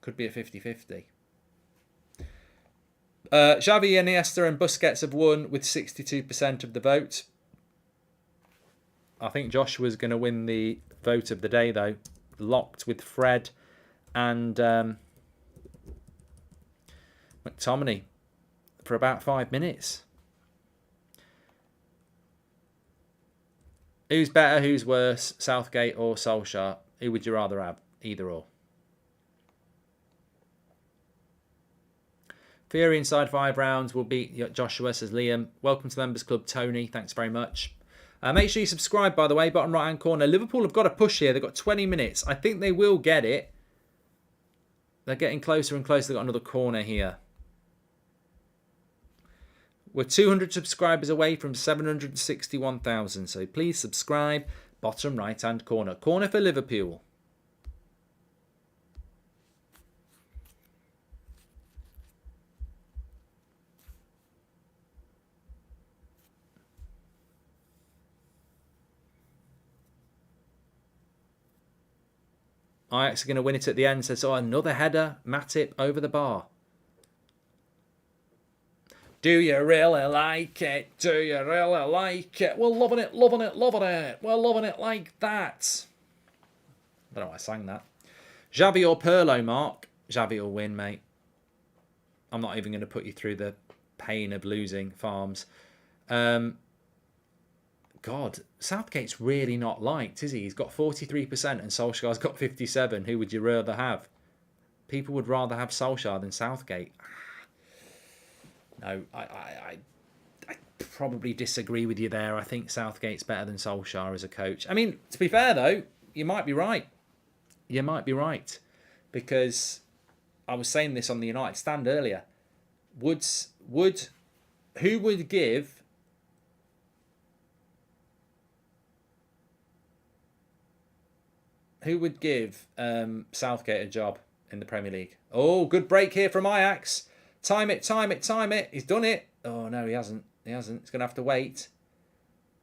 Could be a 50-50. Xavi, Iniesta and Busquets have won with 62% of the vote. I think Joshua's going to win the vote of the day, though. Locked with Fred and McTominay for about 5 minutes. Who's better, who's worse, Southgate or Solskjaer? Who would you rather have? Either or. Fury inside 5 rounds will beat Joshua, says Liam. Welcome to the Members Club, Tony. Thanks very much. Make sure you subscribe, by the way, bottom right-hand corner. Liverpool have got a push here. They've got 20 minutes. I think they will get it. They're getting closer and closer. They've got another corner here. We're 200 subscribers away from 761,000. So please subscribe. Bottom right-hand corner. Corner for Liverpool. Ajax are going to win it at the end. So another header. Matip over the bar. Do you really like it? Do you really like it? We're loving it, loving it, loving it. We're loving it like that. I don't know why I sang that. Xavi or Pirlo, Mark? Xavi will win, mate. I'm not even going to put you through the pain of losing Farms. God, Southgate's really not liked, is he? He's got 43% and Solskjaer's got 57%. Who would you rather have? People would rather have Solskjaer than Southgate. No, I probably disagree with you there. I think Southgate's better than Solskjaer as a coach. I mean, to be fair, though, you might be right. You might be right. Because I was saying this on the United stand earlier. Who would give... Who would give Southgate a job in the Premier League? Oh, good break here from Ajax. Time it, time it, time it. He's done it. Oh, no, he hasn't. He hasn't. He's going to have to wait.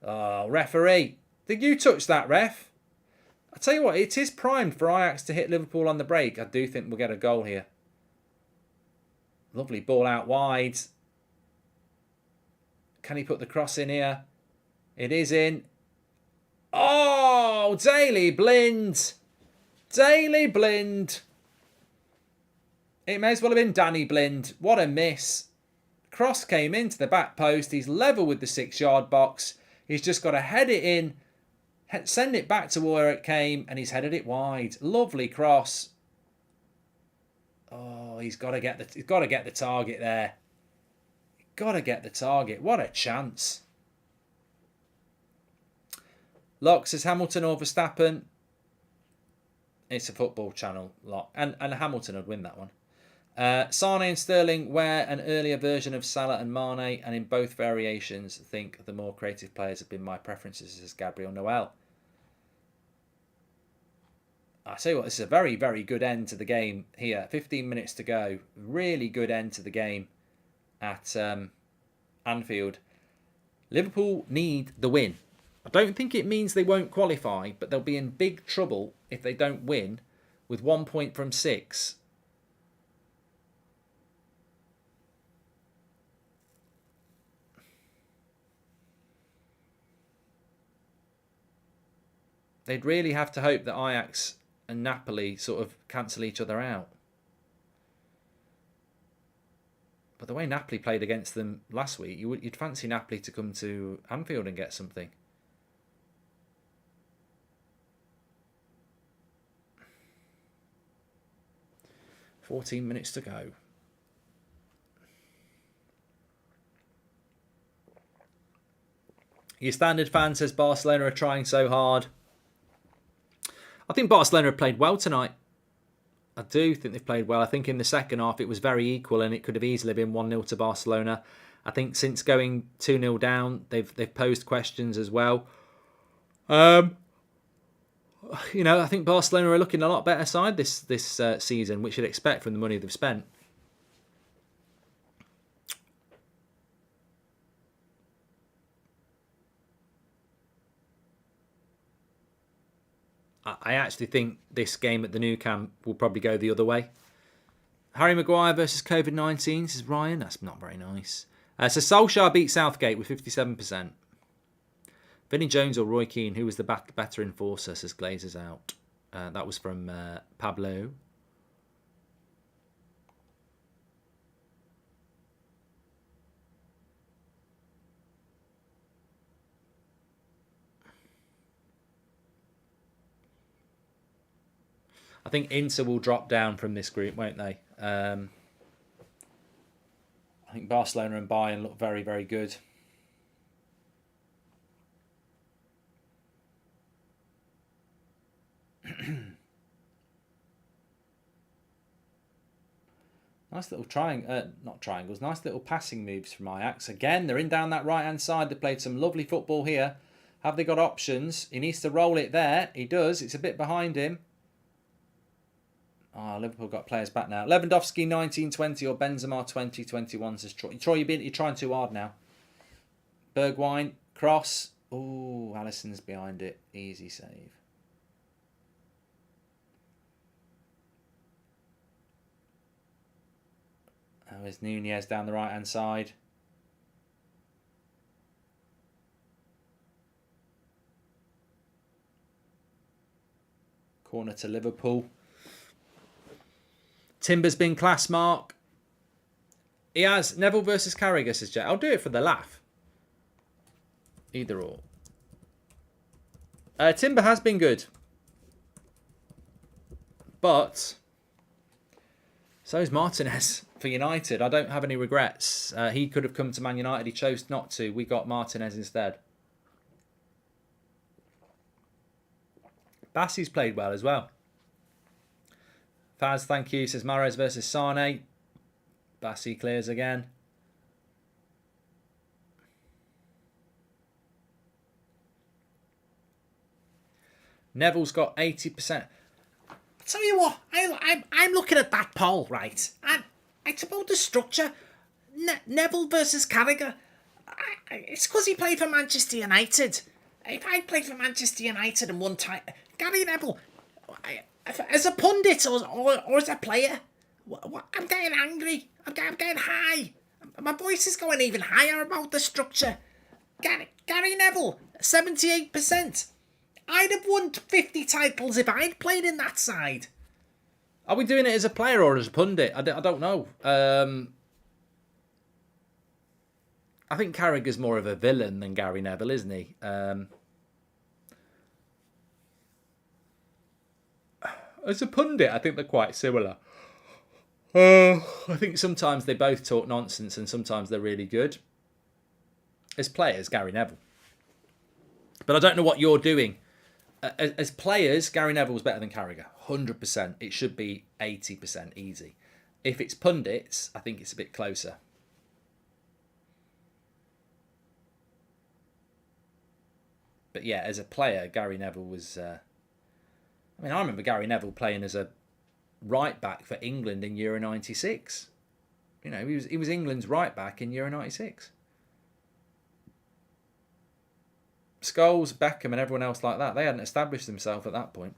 Oh, referee. Did you touch that, ref? I tell you what, it is primed for Ajax to hit Liverpool on the break. I do think we'll get a goal here. Lovely ball out wide. Can he put the cross in here? It is in. Oh, Daily Blind. Daily Blind. It may as well have been Danny Blind. What a miss. Cross came into the back post. He's level with the 6-yard box. He's just got to head it in, send it back to where it came, and he's headed it wide. Lovely cross. Oh, he's got to get the target there. Got to get the target. What a chance. Locke says Hamilton or Verstappen. It's a football channel, Locke. And Hamilton would win that one. Sane and Sterling wear an earlier version of Salah and Mane, and in both variations, think the more creative players have been my preferences, says Gabriel Noel. I tell you what, this is a very, very good end to the game here. 15 minutes to go. Really good end to the game at Anfield. Liverpool need the win. I don't think it means they won't qualify, but they'll be in big trouble if they don't win with 1 point from 6. They'd really have to hope that Ajax and Napoli sort of cancel each other out. But the way Napoli played against them last week, you'd fancy Napoli to come to Anfield and get something. "14 minutes to go." Your standard fan says Barcelona are trying so hard. I think Barcelona have played well tonight. I do think they've played well. I think in the second half it was very equal and it could have easily been 1-0 to Barcelona. I think since going 2-0 down, they've posed questions as well. I think Barcelona are looking a lot better side this season, which you'd expect from the money they've spent. I actually think this game at the Nou Camp will probably go the other way. Harry Maguire versus COVID-19, says Ryan. That's not very nice. So Solskjaer beat Southgate with 57%. Vinnie Jones or Roy Keane, who was the better enforcer, says Glazers out. That was from Pablo. I think Inter will drop down from this group, won't they? I think Barcelona and Bayern look very, very good. Nice little not triangles, nice little passing moves from Ajax. Again, they're in down that right-hand side. They played some lovely football here. Have they got options? He needs to roll it there. He does. It's a bit behind him. Oh, Liverpool got players back now. Lewandowski 19-20 or Benzema 20-21 says Troy. Troy, you're trying too hard now. Bergwijn, cross. Oh, Alisson's behind it. Easy save. There's Nunez down the right-hand side. Corner to Liverpool. Timber's been class, Mark. He has. Neville versus Carragher, says Jay. I'll do it for the laugh. Either or. Timber has been good. But so's Martinez for United. I don't have any regrets. He could have come to Man United. He chose not to. We got Martinez instead. Bassey's played well as well. Faz, thank you. Says Mahrez versus Sane. Bassey clears again. Neville's got 80%. I tell you what, I'm looking at that poll, right? And it's about the structure. Neville versus Carragher. It's because he played for Manchester United. If I played for Manchester United and won title, Gary Neville, as a pundit or as a player, I'm getting angry. I'm getting high. My voice is going even higher about the structure. Gary Neville, 78%. I'd have won 50 titles if I'd played in that side. Are we doing it as a player or as a pundit? I don't know. I think Carragher's more of a villain than Gary Neville, isn't he? As a pundit, I think they're quite similar. I think sometimes they both talk nonsense and sometimes they're really good. As players, Gary Neville. But I don't know what you're doing. As players, Gary Neville's better than Carragher. 100%. It should be 80% easy. If it's pundits, I think it's a bit closer. But yeah, as a player, Gary Neville was... I remember Gary Neville playing as a right back for England in Euro 96. You know, he was England's right back in Euro 96. Scholes, Beckham and everyone else like that, they hadn't established themselves at that point.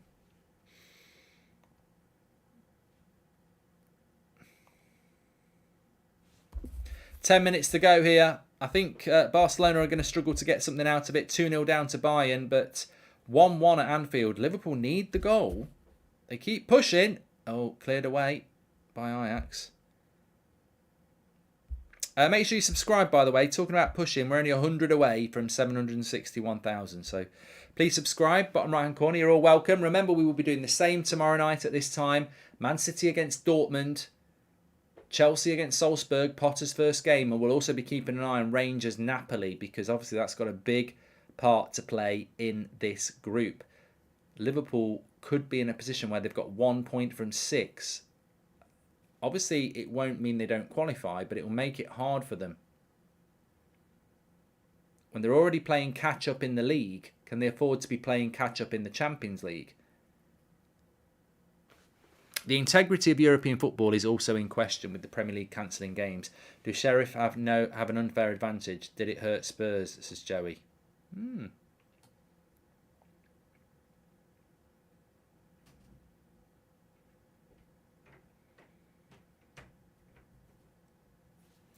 Ten minutes to go here. I think Barcelona are going to struggle to get something out of it. 2-0 down to Bayern, but 1-1 at Anfield. Liverpool need the goal. They keep pushing. Oh, cleared away by Ajax. Make sure you subscribe, by the way. Talking about pushing, we're only 100 away from 761,000. So please subscribe. Bottom right-hand corner, you're all welcome. Remember, we will be doing the same tomorrow night at this time. Man City against Dortmund. Chelsea against Salzburg, Potter's first game. And we'll also be keeping an eye on Rangers Napoli because obviously that's got a big part to play in this group. Liverpool could be in a position where they've got 1 point from 6. Obviously, it won't mean they don't qualify, but it will make it hard for them. When they're already playing catch-up in the league, can they afford to be playing catch-up in the Champions League? The integrity of European football is also in question with the Premier League cancelling games. Do Sheriff have an unfair advantage? Did it hurt Spurs? Says Joey.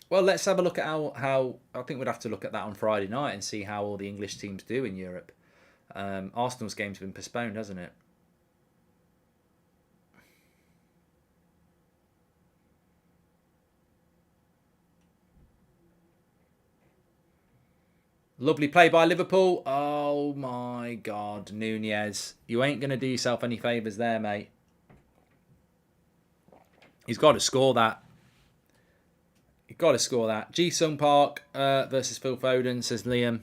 Well, let's have a look at how I think we'd have to look at that on Friday night and see how all the English teams do in Europe. Arsenal's game's been postponed, hasn't it? Lovely play by Liverpool. Oh my God, Nunez. You ain't going to do yourself any favours there, mate. He's got to score that. You've got to score that. Ji-Sung Park versus Phil Foden, says Liam.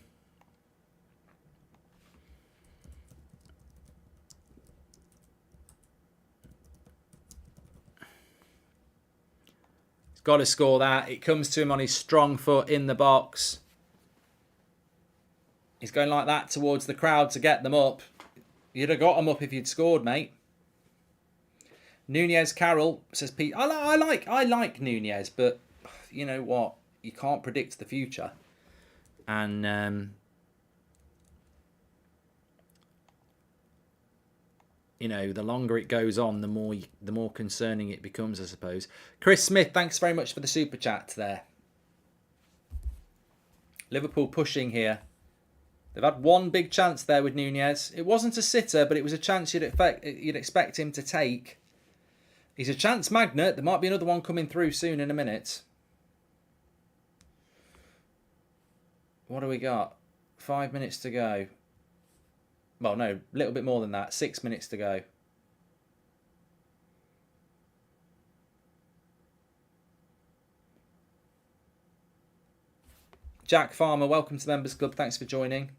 Got to score that. It comes to him on his strong foot in the box. He's going like that towards the crowd to get them up. You'd have got them up if you'd scored, mate. Nunez Carroll says, Pete, I like Nunez, but you know what? You can't predict the future. And you know, the longer it goes on, the more concerning it becomes, I suppose. Chris Smith, thanks very much for the super chat there. Liverpool pushing here. They've had one big chance there with Nunez. It wasn't a sitter, but it was a chance you'd expect him to take. He's a chance magnet. There might be another one coming through soon in a minute. What do we got? 5 minutes to go. Well, no, a little bit more than that. 6 minutes to go. Jack Farmer, welcome to the Members Club. Thanks for joining.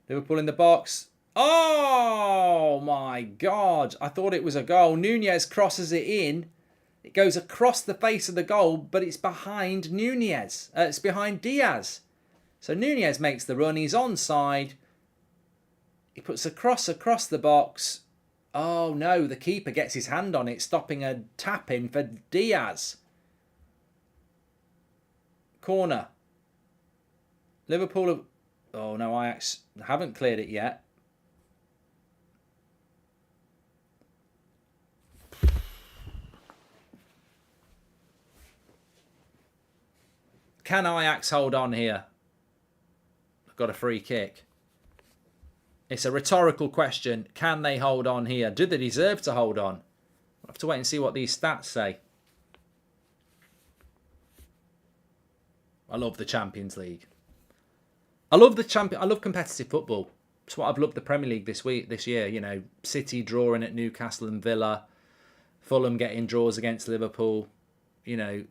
Liverpool in the box. Oh my God. I thought it was a goal. Nunez crosses it in. It goes across the face of the goal, but it's behind Nunez. It's behind Diaz. So Nunez makes the run. He's onside. He puts a cross across the box. Oh no, the keeper gets his hand on it, stopping a tap in for Diaz. Corner. Liverpool have... Oh no, Ajax haven't cleared it yet. Can Ajax hold on here? I've got a free kick. It's a rhetorical question. Can they hold on here? Do they deserve to hold on? I'll have to wait and see what these stats say. I love the Champions League. I love competitive football. It's what I've loved the Premier League this year. You know, City drawing at Newcastle and Villa, Fulham getting draws against Liverpool. You know,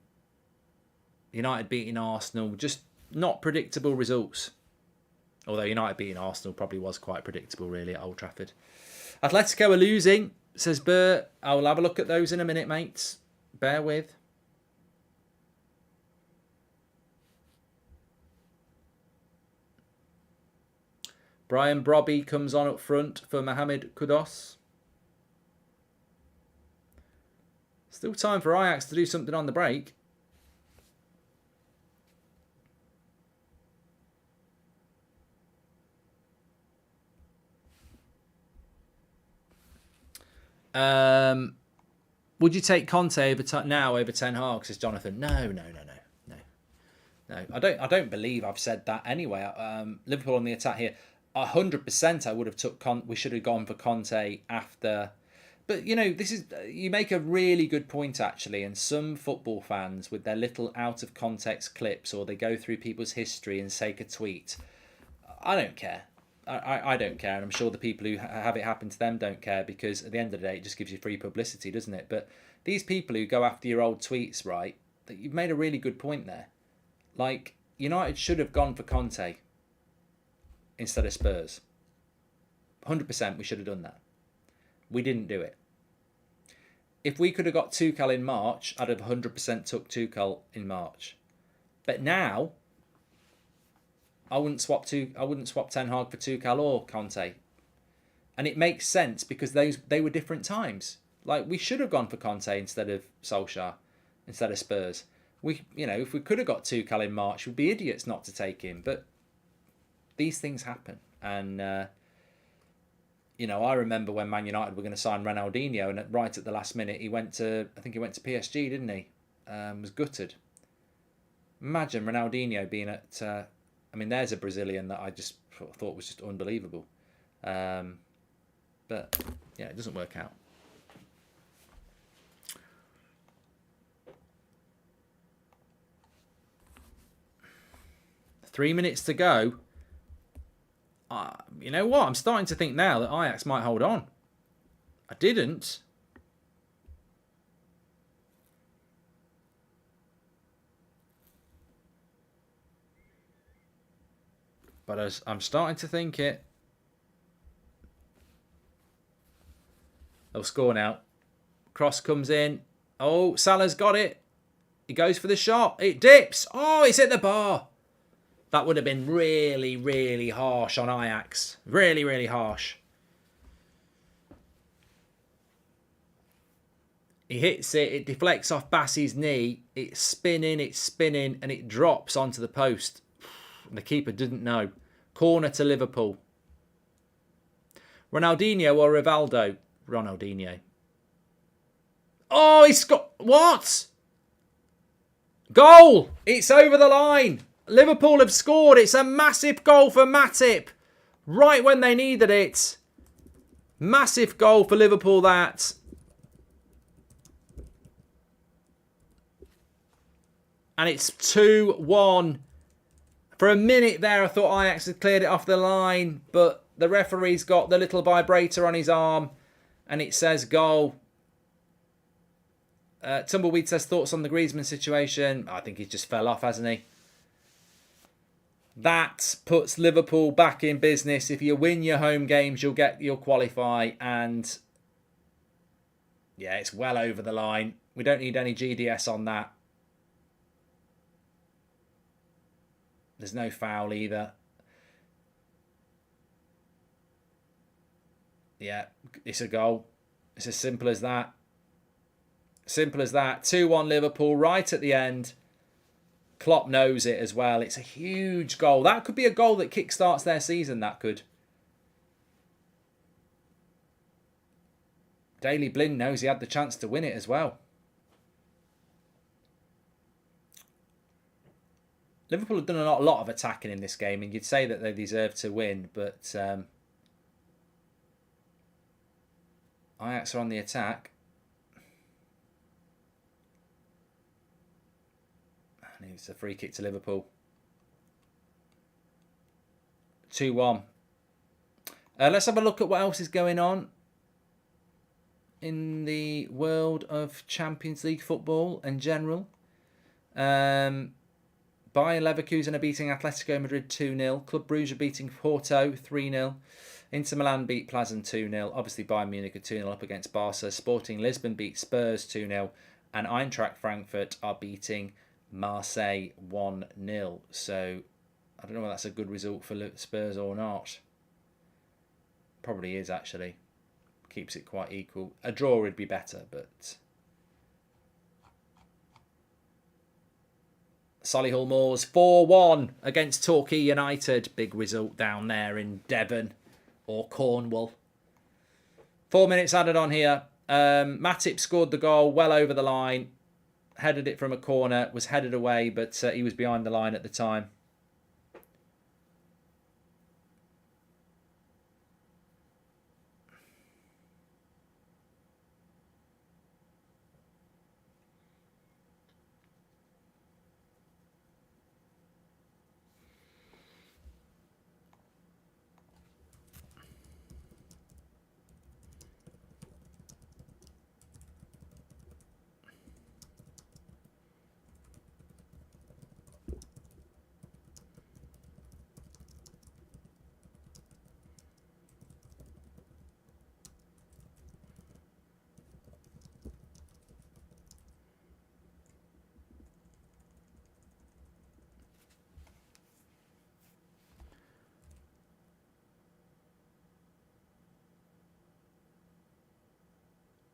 United beating Arsenal. Just not predictable results. Although United beating Arsenal probably was quite predictable, really, at Old Trafford. Atletico are losing, says Bert. I will have a look at those in a minute, mates. Bear with. Brian Brobby comes on up front for Mohamed Kudus. Still time for Ajax to do something on the break. Would you take Conte over Ten Hag? Says Jonathan. No. I don't believe I've said that anyway. Liverpool on the attack here. 100% I would have we should have gone for Conte after. But, you know, you make a really good point, actually. And some football fans, with their little out-of-context clips, or they go through people's history and say a tweet, I don't care. I don't care. And I'm sure the people who have it happen to them don't care, because at the end of the day, it just gives you free publicity, doesn't it? But these people who go after your old tweets, right, you've made a really good point there. Like, United should have gone for Conte instead of Spurs. 100% we should have done that. We didn't do it. If we could have got Tuchel in March, I'd have 100% took Tuchel in March. But now, I wouldn't swap Ten Hag for Tuchel or Conte. And it makes sense because they were different times. Like, we should have gone for Conte instead of Solskjaer, instead of Spurs. If we could have got Tuchel in March, we'd be idiots not to take him. But these things happen. And, I remember when Man United were going to sign Ronaldinho, and right at the last minute, he went to PSG, didn't he? Was gutted. Imagine Ronaldinho being at... there's a Brazilian that I just thought was just unbelievable. But, yeah, it doesn't work out. Three minutes to go. You know what? I'm starting to think now that Ajax might hold on. I didn't. But as I'm starting to think it. They'll score now. Cross comes in. Oh, Salah's got it. He goes for the shot. It dips. Oh, it's hit the bar. That would have been really, really harsh on Ajax. Really, really harsh. He hits it. It deflects off Bassey's knee. It's spinning, and it drops onto the post. The keeper didn't know. Corner to Liverpool. Ronaldinho or Rivaldo? Ronaldinho. Oh, he's got... What? Goal! It's over the line. Liverpool have scored. It's a massive goal for Matip. Right when they needed it. Massive goal for Liverpool, that. And it's 2-1. For a minute there, I thought Ajax had cleared it off the line. But the referee's got the little vibrator on his arm. And it says goal. Tumbleweed says thoughts on the Griezmann situation. I think he's just fell off, hasn't he? That puts Liverpool back in business. If you win your home games, you'll qualify. And yeah, it's well over the line. We don't need any GDS on that. There's no foul either. Yeah, it's a goal. It's as simple as that. Simple as that. 2-1 Liverpool right at the end. Klopp knows it as well. It's a huge goal. That could be a goal that kickstarts their season, that could. Daley Blind knows he had the chance to win it as well. Liverpool have done a lot of attacking in this game, and you'd say that they deserve to win, but Ajax are on the attack. And it's a free kick to Liverpool. 2-1. Let's have a look at what else is going on in the world of Champions League football in general. Bayer Leverkusen are beating Atletico Madrid 2-0. Club Brugge are beating Porto 3-0. Inter Milan beat Plzen 2-0. Obviously Bayern Munich are 2-0 up against Barca. Sporting Lisbon beat Spurs 2-0. And Eintracht Frankfurt are beating Marseille 1-0. So I don't know whether that's a good result for Spurs or not. Probably is, actually. Keeps it quite equal. A draw would be better, but... Solihull Moors 4-1 against Torquay United. Big result down there in Devon or Cornwall. 4 minutes added on here. Matip scored the goal well over the line. Headed it from a corner. Was headed away, but he was behind the line at the time.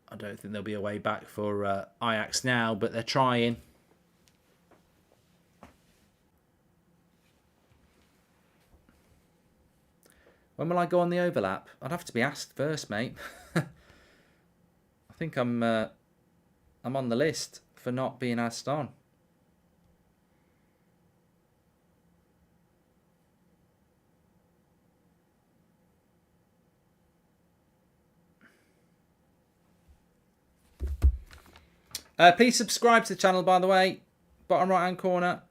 I don't think there'll be a way back for Ajax now, but they're trying. When will I go on the overlap? I'd have to be asked first, mate. I think I'm on the list for not being asked on. Please subscribe to the channel, by the way. Bottom right hand corner.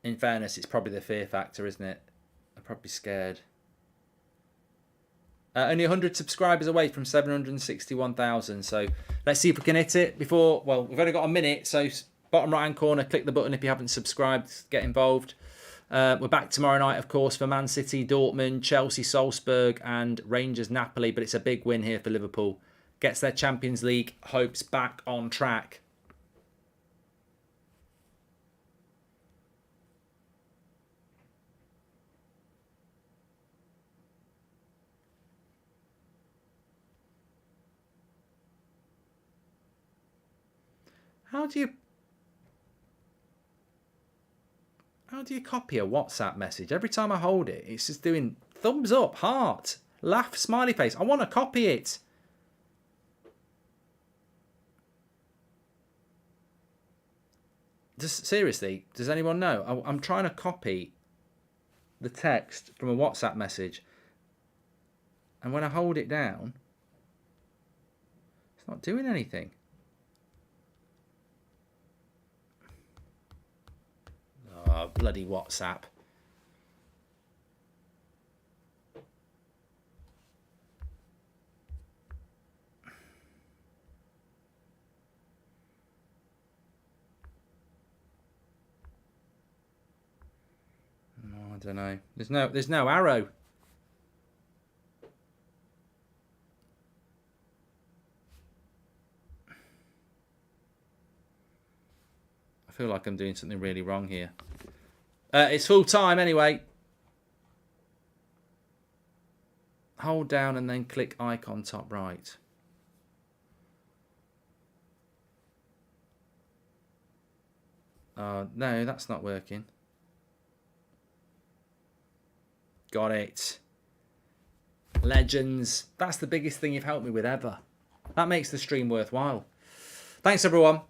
In fairness, it's probably the fear factor, isn't it? I'm probably scared. Only 100 subscribers away from 761,000. So let's see if we can hit it before. Well, we've only got a minute. So bottom right hand corner, click the button if you haven't subscribed. Get involved. We're back tomorrow night, of course, for Man City, Dortmund, Chelsea, Salzburg, and Rangers, Napoli. But it's a big win here for Liverpool. Gets their Champions League hopes back on track. How do you copy a WhatsApp message? Every time I hold it, it's just doing thumbs up, heart, laugh, smiley face. I want to copy it. Just seriously, does anyone know? I'm trying to copy the text from a WhatsApp message, and when I hold it down, it's not doing anything. Oh, bloody WhatsApp. Oh, I don't know. There's no arrow. I feel like I'm doing something really wrong here. It's full time anyway. Hold down and then click icon top right. No, that's not working. Got it. Legends. That's the biggest thing you've helped me with ever. That makes the stream worthwhile. Thanks, everyone.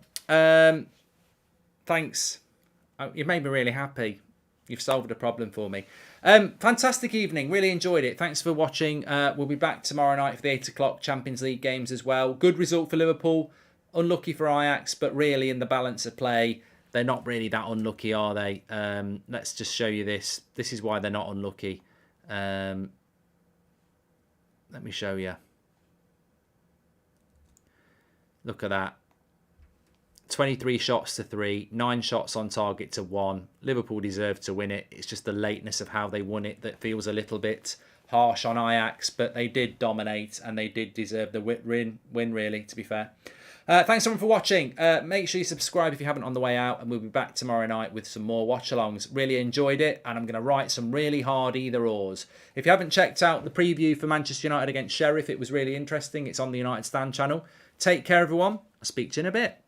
Thanks. You've made me really happy. You've solved a problem for me. Fantastic evening. Really enjoyed it. Thanks for watching. We'll be back tomorrow night for the 8 o'clock Champions League games as well. Good result for Liverpool. Unlucky for Ajax, but really in the balance of play, they're not really that unlucky, are they? Let's just show you this. This is why they're not unlucky. Let me show you. Look at that. 23 shots to 3, 9 shots on target to 1. Liverpool deserved to win it. It's just the lateness of how they won it that feels a little bit harsh on Ajax, but they did dominate and they did deserve the win really, to be fair. Thanks everyone for watching. Make sure you subscribe if you haven't on the way out, and we'll be back tomorrow night with some more watch-alongs. Really enjoyed it, and I'm going to write some really hard either-ors. If you haven't checked out the preview for Manchester United against Sheriff, it was really interesting. It's on the United Stand channel. Take care, everyone. I'll speak to you in a bit.